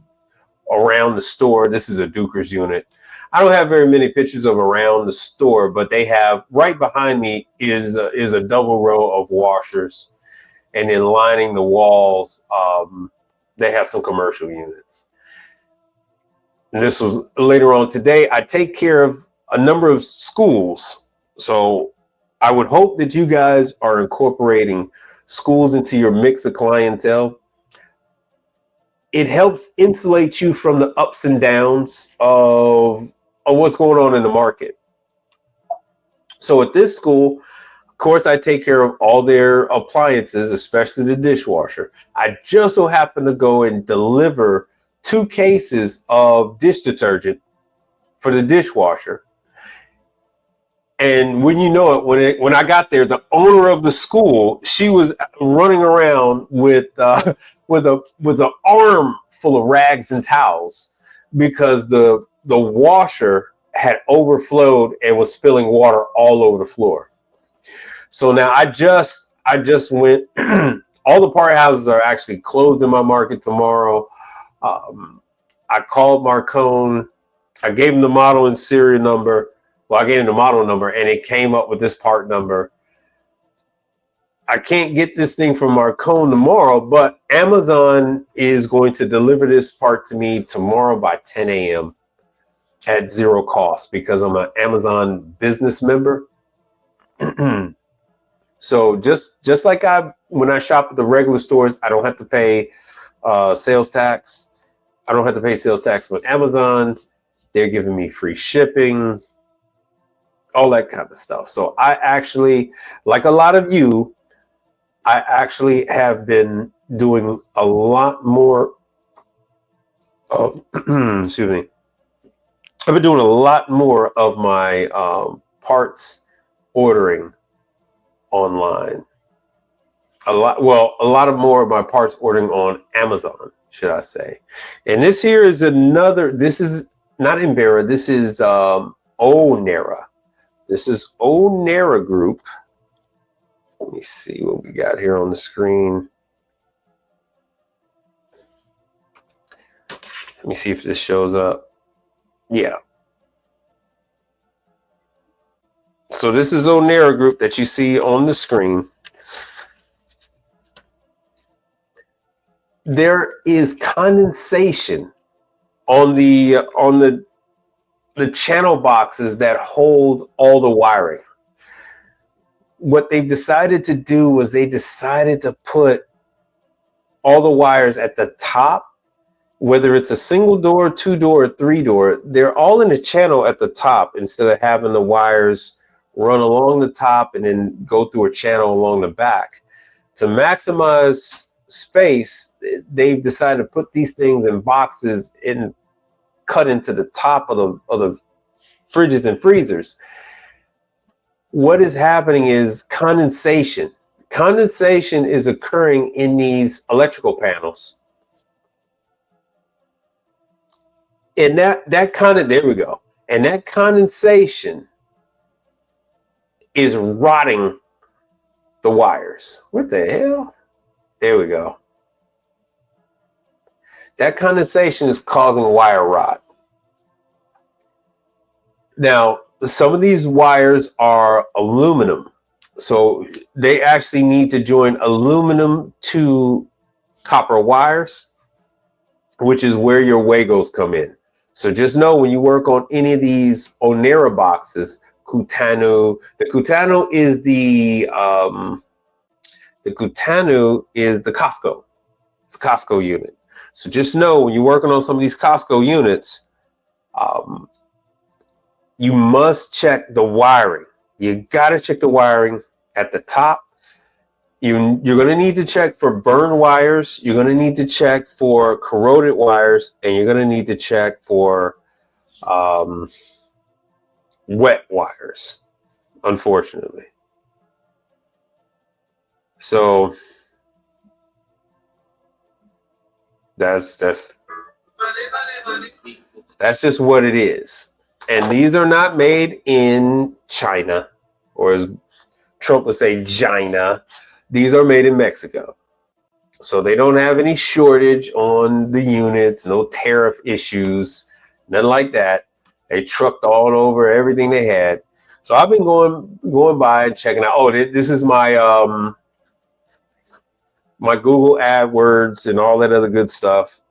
around the store. This is a Duker's unit. I don't have very many pictures of around the store, but they have, right behind me is a double row of washers, and then lining the walls, they have some commercial units. And this was later on today. I take care of a number of schools. So I would hope that you guys are incorporating schools into your mix of clientele. It helps insulate you from the ups and downs of what's going on in the market. So at this school, of course, I take care of all their appliances, especially the dishwasher. I just so happen to go and deliver 2 cases of dish detergent for the dishwasher. And when you know it, when I got there, the owner of the school, she was running around with an arm full of rags and towels, because the washer had overflowed and was spilling water all over the floor. So now I just went. All the part houses are actually closed in my market tomorrow. I called Marcone. I gave him the model and serial number. Well, I gave him the model number, and it came up with this part number. I can't get this thing from Marcone tomorrow, but Amazon is going to deliver this part to me tomorrow by 10 a.m. at zero cost because I'm an Amazon business member. So just like when I shop at the regular stores, I don't have to pay sales tax. I don't have to pay sales tax with Amazon. They're giving me free shipping, all that kind of stuff. So I actually, like a lot of you, I actually have been doing a lot more of, excuse me, I've been doing a lot more of my parts ordering online. A lot of more of my parts ordering on Amazon, should I say. And this here is this is not Embera, this is Onera. This is Onera Group. Let me see what we got here on the screen. Let me see if this shows up. Yeah. So this is Onera Group that you see on the screen. There is condensation on the channel boxes that hold all the wiring. What they've decided to do was they decided to put all the wires at the top, whether it's a single door, two door, or three door, they're all in a channel at the top instead of having the wires run along the top and then go through a channel along the back. To maximize space, they've decided to put these things in boxes and cut into the top of the fridges and freezers. What is happening is condensation. Condensation is occurring in these electrical panels. And there we go. And that condensation is rotting the wires. What the hell? There we go. That condensation is causing wire rot. Now, some of these wires are aluminum. So they actually need to join aluminum to copper wires, which is where your Wagos come in. So just know when you work on any of these Onera boxes, Kutanu, the Kutanu is the Costco. It's a Costco unit. So just know when you're working on some of these Costco units, you must check the wiring. You got to check the wiring at the top. You're going to need to check for burned wires. You're going to need to check for corroded wires, and you're going to need to check for wet wires, unfortunately. So that's just what it is. And these are not made in China, or as Trump would say, China. These are made in Mexico. So they don't have any shortage on the units, no tariff issues, nothing like that. They trucked all over everything they had. So I've been going by and checking out. Oh, this is my my Google AdWords and all that other good stuff.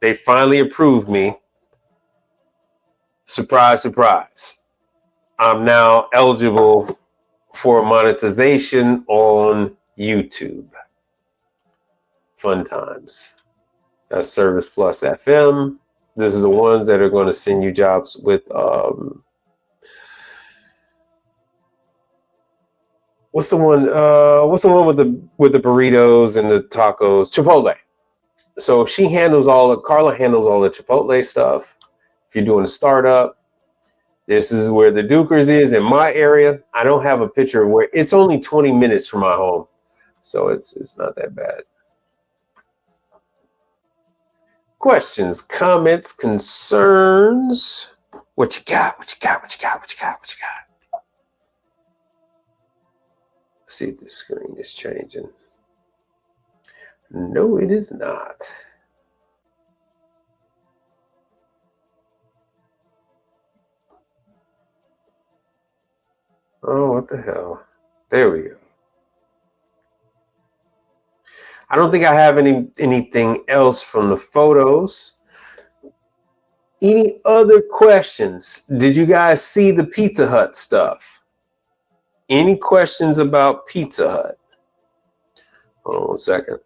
They finally approved me. Surprise, surprise. I'm now eligible for monetization on YouTube. Fun times. That's Service Plus FM. This is the ones that are going to send you jobs with what's the one with the burritos and the tacos? Chipotle. So Carla handles all the Chipotle stuff. If you're doing a startup, this is where the Dukers is in my area. I don't have a picture of where it's only 20 minutes from my home. So it's not that bad. Questions, comments, concerns? What you got? What you got? What you got? What you got? What you got? Let's see if the screen is changing. No, it is not. Oh, what the hell? There we go. I don't think I have anything else from the photos. Any other questions? Did you guys see the Pizza Hut stuff? Any questions about Pizza Hut? Hold on 1 second.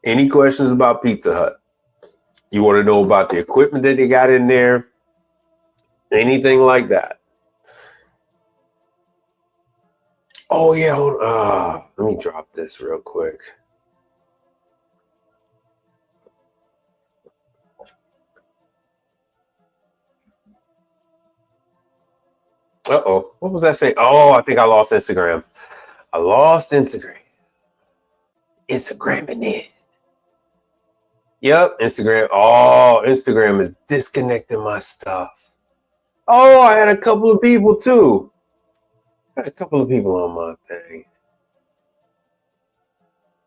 Any questions about Pizza Hut? You want to know about the equipment that they got in there? Anything like that? Oh yeah, hold on. Let me drop this real quick. Uh-oh, what was I saying? Oh, I think I lost Instagram. I lost Instagram. Instagramming it. Yep, Instagram. Oh, Instagram is disconnecting my stuff. Oh, I had a couple of people too. I had a couple of people on my thing.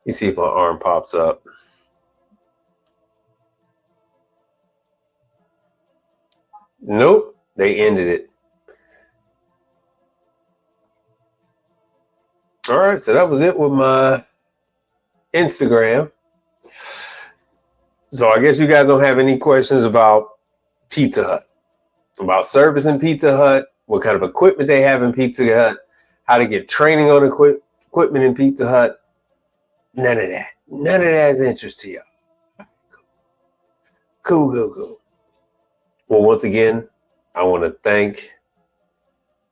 You see if my arm pops up. Nope, they ended it. All right, so that was it with my Instagram. So I guess you guys don't have any questions about Pizza Hut, about service in Pizza Hut, what kind of equipment they have in Pizza Hut, how to get training on equipment in Pizza Hut. None of that. None of that is interest to y'all. Cool. Well, once again, I want to thank,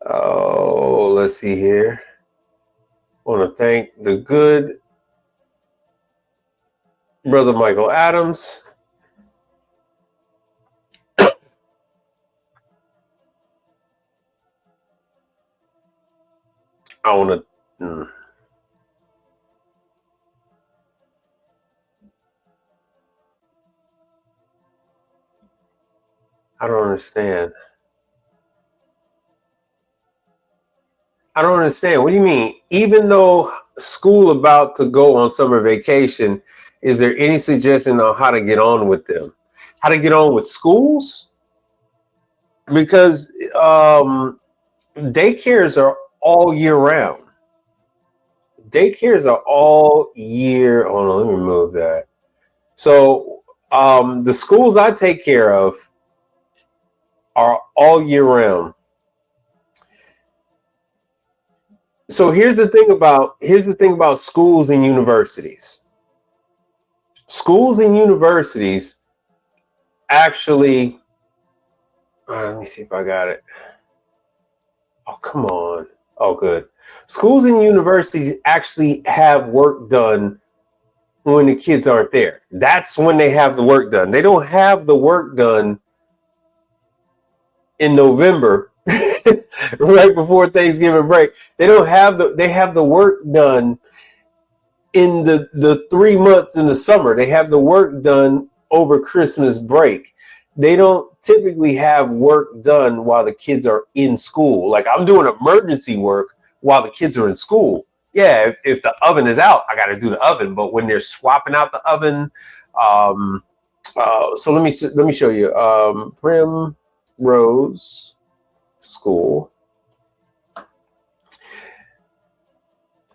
let's see here. I want to thank the good Brother Michael Adams. I want to. I don't understand. I don't understand. What do you mean? Even though school about to go on summer vacation, is there any suggestion on how to get on with them? How to get on with schools? Because daycares are all year round. Daycares are all year. Hold on, let me remove that. So the schools I take care of are all year round. So here's the thing about schools and universities. Schools and universities actually, let me see if I got it. Oh, come on. Oh, good. Schools and universities actually have work done when the kids aren't there. That's when they have the work done. They don't have the work done in November, right before Thanksgiving break. They have the work done in the 3 months in the summer. They have the work done over Christmas break. They don't typically have work done while the kids are in school. Like, I'm doing emergency work while the kids are in school. Yeah, if the oven is out, I got to do the oven. But when they're swapping out the oven, so let me show you. Primrose School.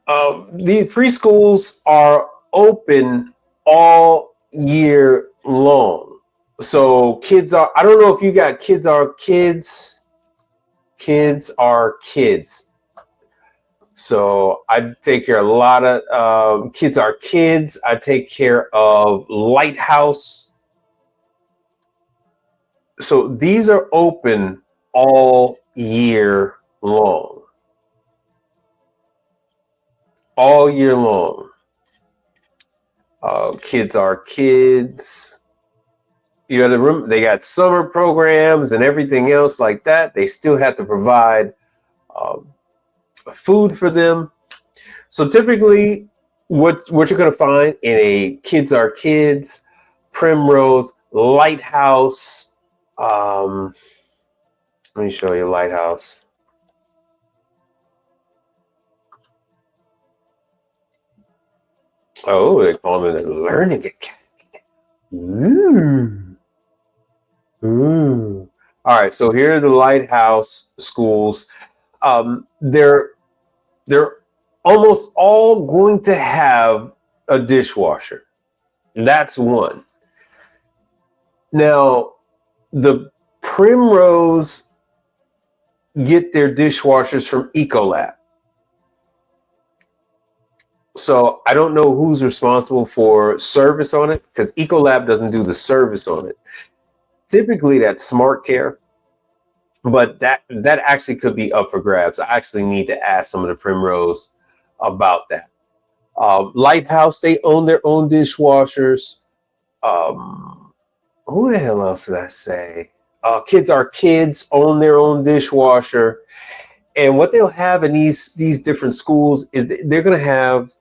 The preschools are open all year long. So kids are, I don't know if you got kids are kids. Kids are kids. So I take care of a lot of kids are kids. I take care of Lighthouse. So these are open all year long. All year long. Kids are kids. You got to remember, they got summer programs and everything else like that. They still have to provide food for them. So typically, what you're going to find in a Kids Are Kids, Primrose, Lighthouse. Let me show you Lighthouse. Oh, they call it a learning academy. All right, so here are the Lighthouse schools. they're almost all going to have a dishwasher. That's one. Now, the Primrose get their dishwashers from Ecolab. So I don't know who's responsible for service on it, because Ecolab doesn't do the service on it. Typically, that's Smart Care, but that actually could be up for grabs. I actually need to ask some of the Primrose about that. Lighthouse, they own their own dishwashers. Who the hell else did I say? Kids Are Kids own their own dishwasher. And what they'll have in these different schools is they're going to have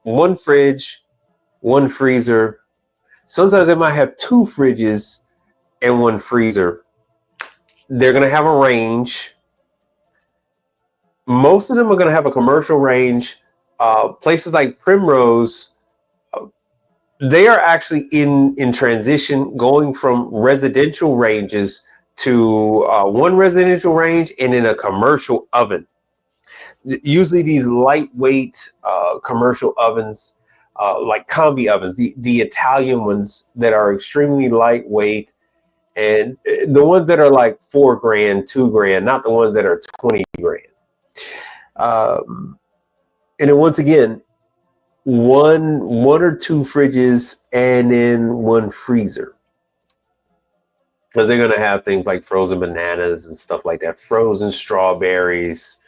one fridge, one freezer. Sometimes they might have two fridges and one freezer. They're going to have a range. Most of them are going to have a commercial range. Places like Primrose, they are actually in transition, going from residential ranges to one residential range and then a commercial oven. Usually these lightweight commercial ovens, like combi ovens, the Italian ones that are extremely lightweight, and the ones that are like $4 grand, $2 grand, not the ones that are 20 grand. And then once again, one or two fridges and then one freezer, because they're going to have things like frozen bananas and stuff like that, frozen strawberries,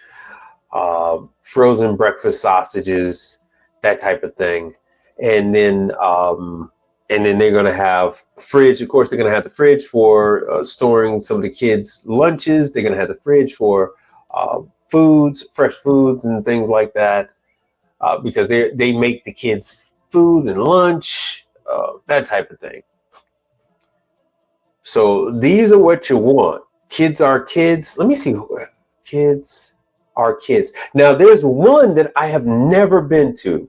frozen breakfast sausages, that type of thing. And then they're going to have fridge. Of course, they're going to have the fridge for storing some of the kids' lunches. They're going to have the fridge for foods, fresh foods and things like that, because they make the kids food and lunch, that type of thing. So these are what you want. Kids Are Kids. Let me see. Kids Are Kids. Now, there's one that I have never been to.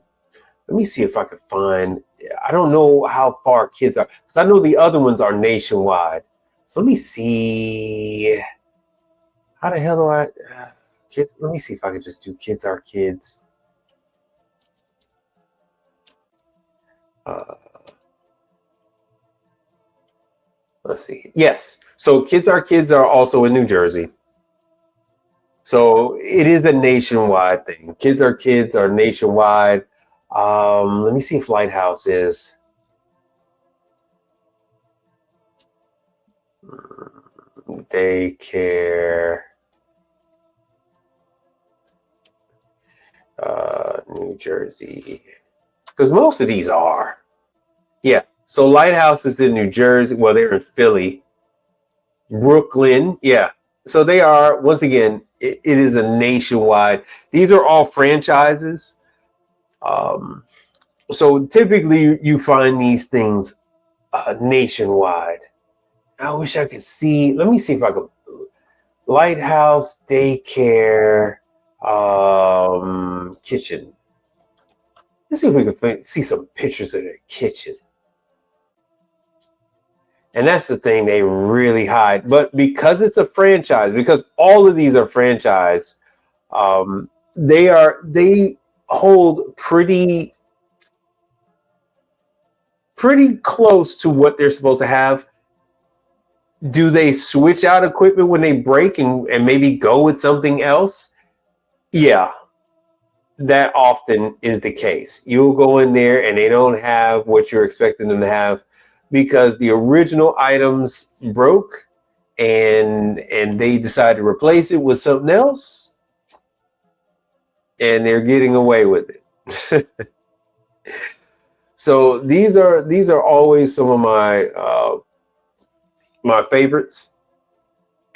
Let me see if I could find. I don't know how far Kids Are, because I know the other ones are nationwide. So let me see. How the hell do I kids? Let me see if I could just do Kids Are Kids. Let's see. Yes. So Kids Are Kids are also in New Jersey. So it is a nationwide thing. Kids Are Kids are nationwide. Let me see if Lighthouse is. Daycare. New Jersey. Because most of these are. Yeah. So Lighthouse is in New Jersey. Well, they're in Philly. Brooklyn. Yeah. So they are, once again, it is a nationwide. These are all franchises. So typically you find these things nationwide. I wish I could see. Let me see if I could. Lighthouse, Daycare, kitchen. Let's see if we can see some pictures of their kitchen. And that's the thing they really hide. But because it's a franchise, because all of these are franchise, they hold pretty close to what they're supposed to have. Do they switch out equipment when they break and maybe go with something else? Yeah, that often is the case. You'll go in there and they don't have what you're expecting them to have, because the original items broke and they decide to replace it with something else, and they're getting away with it. So these are always some of my my favorites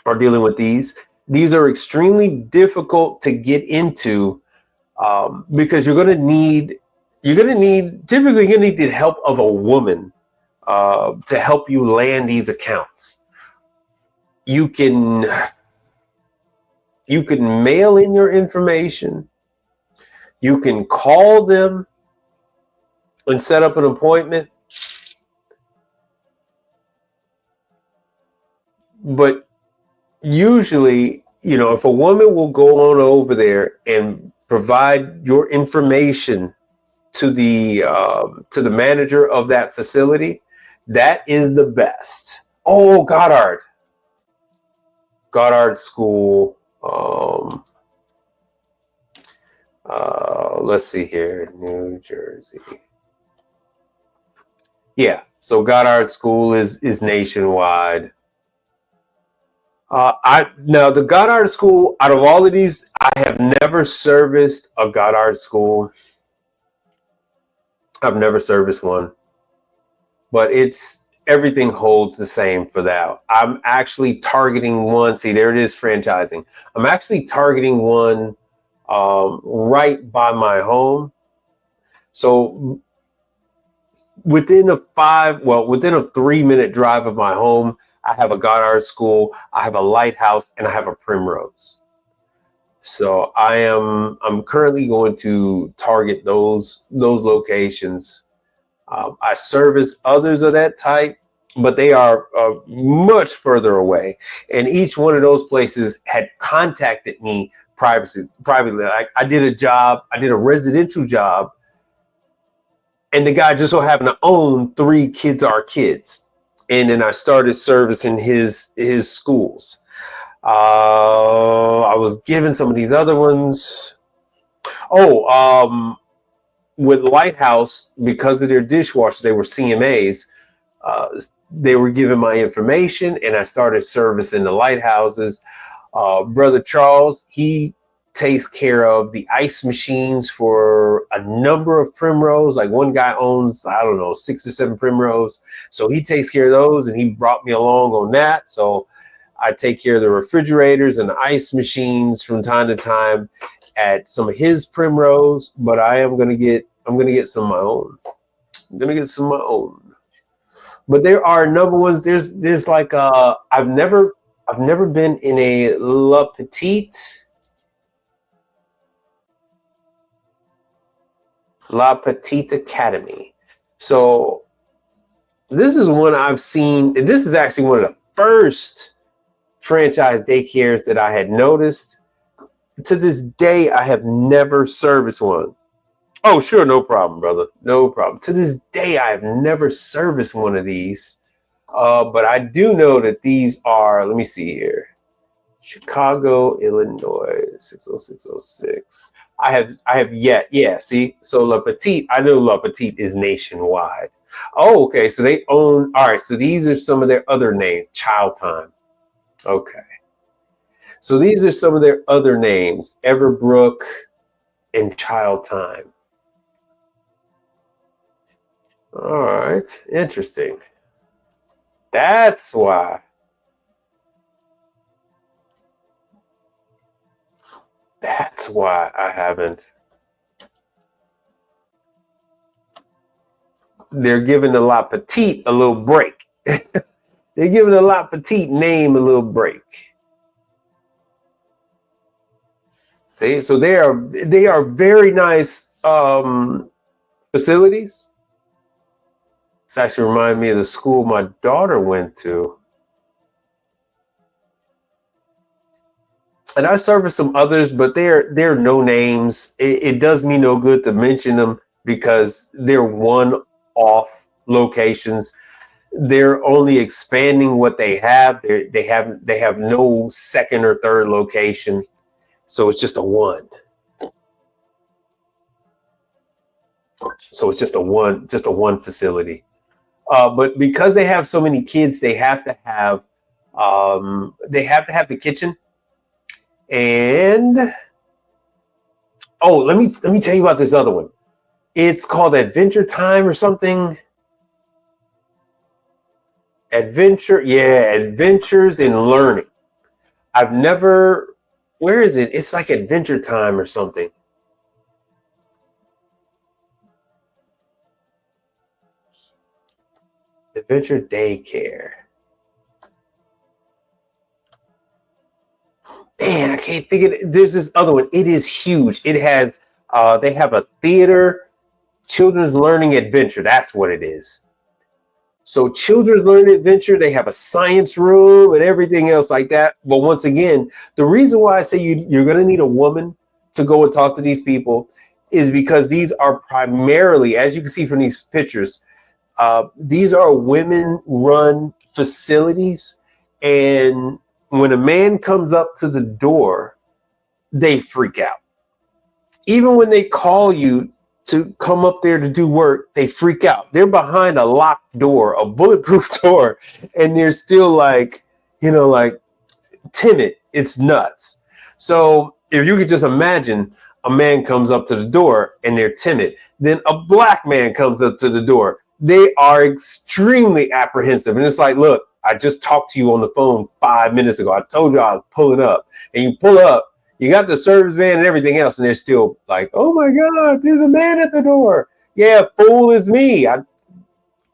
are dealing with these. These are extremely difficult to get into, because you're gonna need typically you're gonna need the help of a woman to help you land these accounts. You can mail in your information. You can call them and set up an appointment. But usually you know, if a woman will go on over there and provide your information to the manager of that facility, that is the best. Oh, Goddard School. Let's see here, New Jersey. Yeah, so Goddard School is nationwide. Now the Goddard School, out of all of these, I have never serviced a Goddard School. I've never serviced one, but it's everything holds the same for that. I'm actually targeting one. See, there it is, franchising. I'm actually targeting one right by my home. So within a 3-minute drive of my home, I have a Goddard School, I have a Lighthouse, and I have a Primrose. So I'm currently going to target those locations. I service others of that type, but they are much further away. And each one of those places had contacted me privately. Like I did a residential job, and the guy just so happened to own 3 Kids Are Kids. And then I started servicing his schools. I was given some of these other ones. With Lighthouse, because of their dishwashers, they were CMAs. They were giving my information, and I started servicing the Lighthouses. Brother Charles, he takes care of the ice machines for a number of Primrose. Like one guy owns, I don't know, 6 or 7 Primrose. So he takes care of those, and he brought me along on that. So I take care of the refrigerators and the ice machines from time to time at some of his Primrose, but I'm gonna get some of my own. But there are number ones. There's like I've never been in a La Petite Academy. So this is one I've seen. This is actually one of the first franchise daycares that I had noticed. To this day, I have never serviced one. Oh, sure, no problem, brother. No problem. To this day, I have never serviced one of these. But I do know that these are, let me see here. Chicago, Illinois, 60606. I have yet, yeah, see? So La Petite, I know La Petite is nationwide. Oh, okay, so they own, all right, so these are some of their other names. Child Time. Okay. So these are some of their other names, Everbrook and Child Time. All right, interesting. That's why. That's why I haven't. They're giving the La Petite a little break. They're giving the La Petite name a little break. See, so they are very nice facilities. This actually reminded me of the school my daughter went to. And I service some others, but they're no names. It does me no good to mention them because they're one-off locations. They're only expanding what they have. They have no second or third location, so it's just a one. So it's just a one facility. But because they have so many kids, they have to have the kitchen. And oh, let me tell you about this other one. It's called Adventure Time or something. Adventures in Learning. I've never, where is it? It's like Adventure Time or something. Adventure Daycare. Man, I can't think of it. There's this other one. It is huge. It has, they have a theater, children's learning adventure. That's what it is. So children's learning adventure, they have a science room and everything else like that. But once again, the reason why I say you're going to need a woman to go and talk to these people is because these are primarily, as you can see from these pictures, these are women-run facilities. And when a man comes up to the door, they freak out. Even when they call you to come up there to do work, they freak out. They're behind a locked door, a bulletproof door, and they're still like, like timid. It's nuts. So if you could just imagine a man comes up to the door and they're timid, then a black man comes up to the door. They are extremely apprehensive. And it's like, look, I just talked to you on the phone 5 minutes ago. I told you I was pulling up. And you pull up, you got the service van and everything else, and they're still like, oh my God, there's a man at the door. Yeah, fool is me. I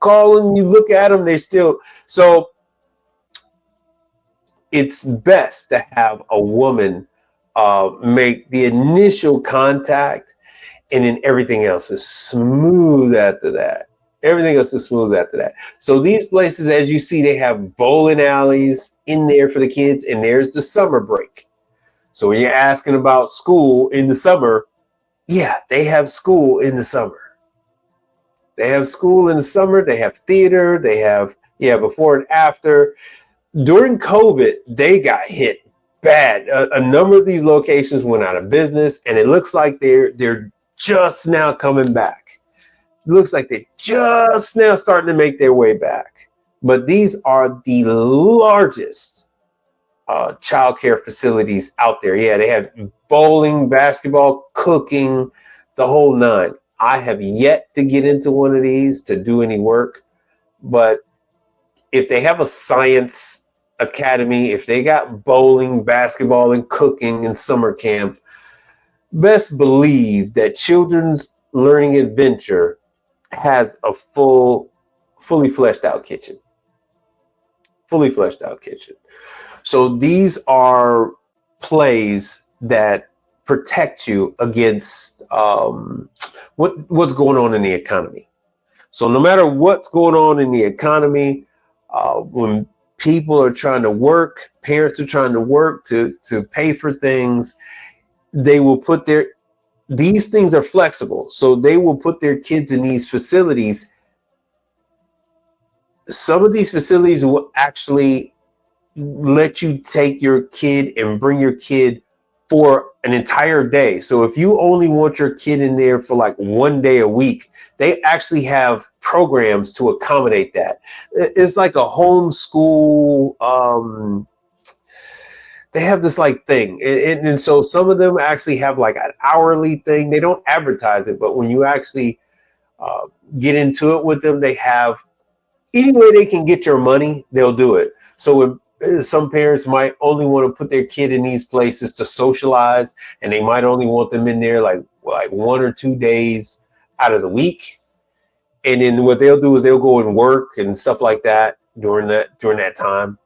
call them, you look at them, they're still. So it's best to have a woman make the initial contact, and then everything else is smooth after that. Everything else is smooth after that. So these places, as you see, they have bowling alleys in there for the kids, and there's the summer break. So when you're asking about school in the summer, yeah, they have school in the summer. They have school in the summer. They have theater. They have, before and after. During COVID, they got hit bad. A number of these locations went out of business, and it looks like they're just now coming back. It looks like they're just now starting to make their way back. But these are the largest childcare facilities out there. Yeah, they have bowling, basketball, cooking, the whole nine. I have yet to get into one of these to do any work, but if they have a science academy, if they got bowling, basketball, and cooking and summer camp, best believe that Children's Learning Adventure has a fully fleshed out kitchen. Fully fleshed out kitchen. So these are plays that protect you against what's going on in the economy. So no matter what's going on in the economy, when people are trying to work, parents are trying to work to pay for things, they will put these things are flexible. So they will put their kids in these facilities. Some of these facilities will actually let you take your kid and bring your kid for an entire day. So if you only want your kid in there for like 1 day a week, they actually have programs to accommodate that. It's like a homeschool. They have this like thing. And so some of them actually have like an hourly thing. They don't advertise it, but when you actually get into it with them, they have any way they can get your money, they'll do it. So some parents might only want to put their kid in these places to socialize, and they might only want them in there like 1 or 2 days out of the week. And then what they'll do is they'll go and work and stuff like that during that time.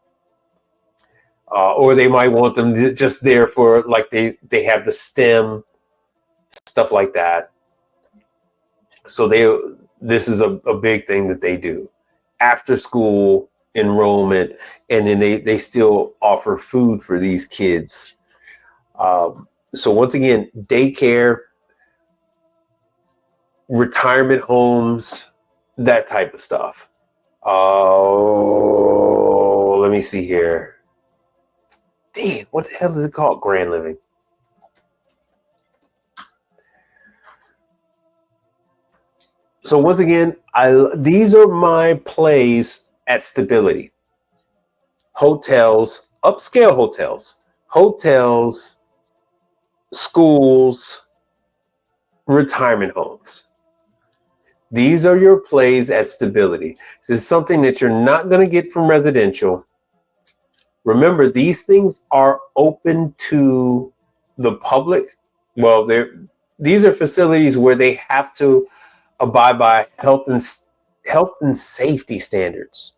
Or they might want them just there for like they have the STEM stuff like that. So this is a big thing that they do. After school enrollment, and then they still offer food for these kids. So once again, daycare, retirement homes, that type of stuff. Oh, let me see here. Damn, what the hell is it called? Grand Living. So once again, these are my plays at Stability. Hotels, upscale hotels, schools, retirement homes. These are your plays at Stability. This is something that you're not going to get from residential. Remember, these things are open to the public. Well, these are facilities where they have to abide by health and safety standards.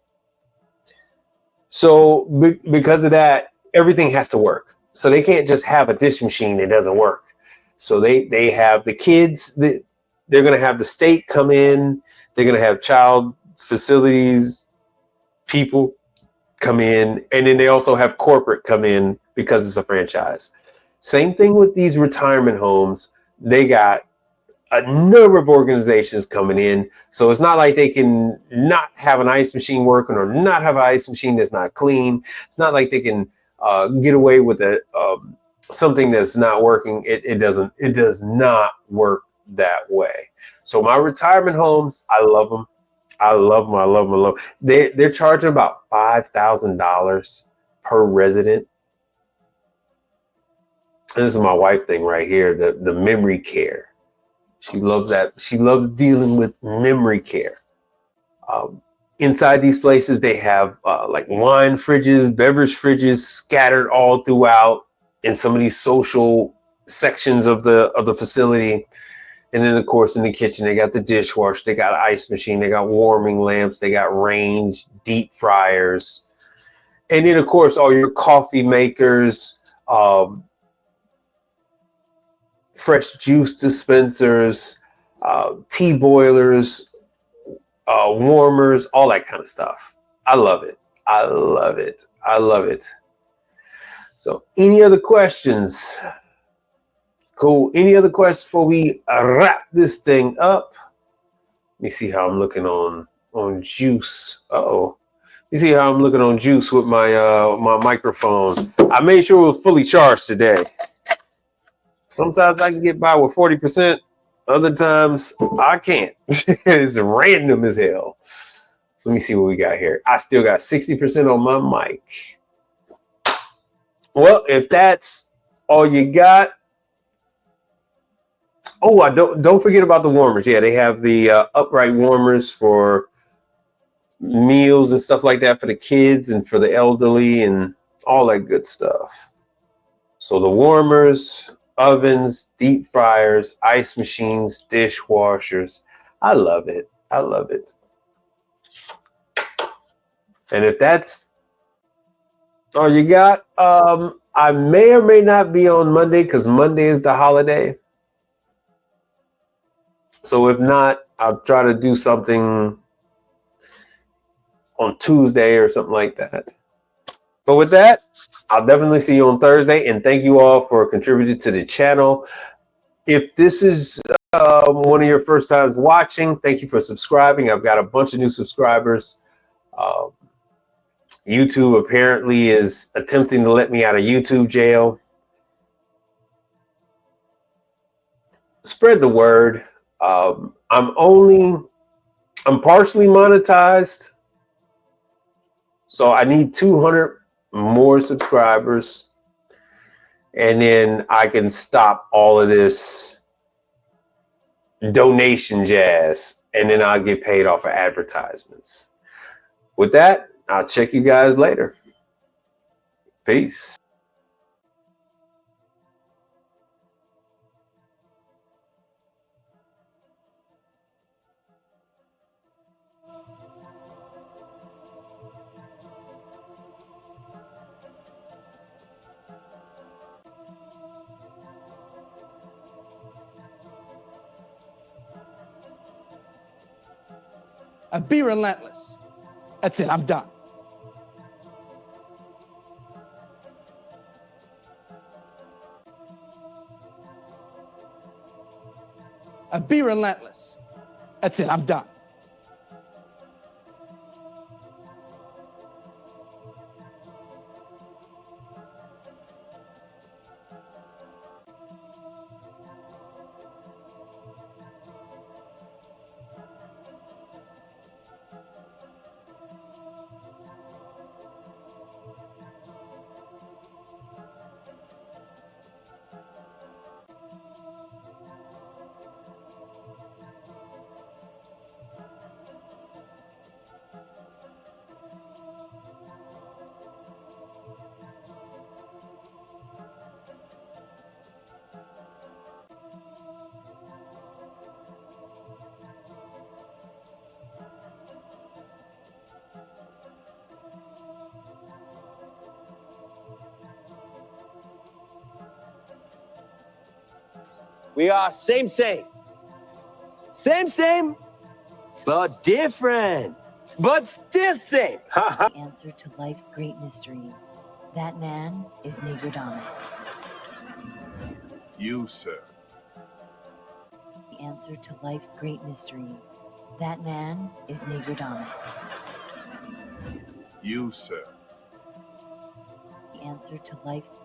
So because of that, everything has to work. So they can't just have a dish machine that doesn't work. So they have the kids, they're going to have the state come in. They're going to have child facilities people come in, and then they also have corporate come in because it's a franchise. Same thing with these retirement homes. They got a number of organizations coming in, so it's not like they can not have an ice machine working or not have an ice machine that's not clean. It's not like they can get away with something that's not working. It does not work that way. So my retirement homes, I love them. I love them. I love them. I love them. They're charging about $5,000 per resident. And this is my wife thing right here, the memory care. She loves that. She loves dealing with memory care. Inside these places, they have like wine fridges, beverage fridges scattered all throughout in some of these social sections of the facility. And then, of course, in the kitchen, they got the dishwasher, they got an ice machine, they got warming lamps, they got range, deep fryers. And then, of course, all your coffee makers, fresh juice dispensers, tea boilers, warmers, all that kind of stuff. I love it. I love it. I love it. So any other questions? Cool. Any other questions before we wrap this thing up? Let me see how I'm looking on Juice. Uh-oh. You see how I'm looking on Juice with my my microphone. I made sure it was fully charged today. Sometimes I can get by with 40%. Other times I can't. It's random as hell. So let me see what we got here. I still got 60% on my mic. Well, if that's all you got. Oh, don't forget about the warmers. Yeah, they have the upright warmers for meals and stuff like that for the kids and for the elderly and all that good stuff. So the warmers, ovens, deep fryers, ice machines, dishwashers. I love it. I love it. And if that's all you got, I may or may not be on Monday because Monday is the holiday. So if not, I'll try to do something on Tuesday or something like that. But with that, I'll definitely see you on Thursday. And thank you all for contributing to the channel. If this is one of your first times watching, thank you for subscribing. I've got a bunch of new subscribers. YouTube apparently is attempting to let me out of YouTube jail. Spread the word. I'm partially monetized, so I need 200 more subscribers, and then I can stop all of this donation jazz, and then I'll get paid off of advertisements. With that, I'll check you guys later. Peace. Be relentless. That's it. I'm done. Be relentless. That's it. I'm done. We are same, but different. but still safe. The answer to life's great mysteries. That man is Negrodamus. You, sir. The answer to life's great mysteries. That man is Negrodamus. You, sir. The answer to life's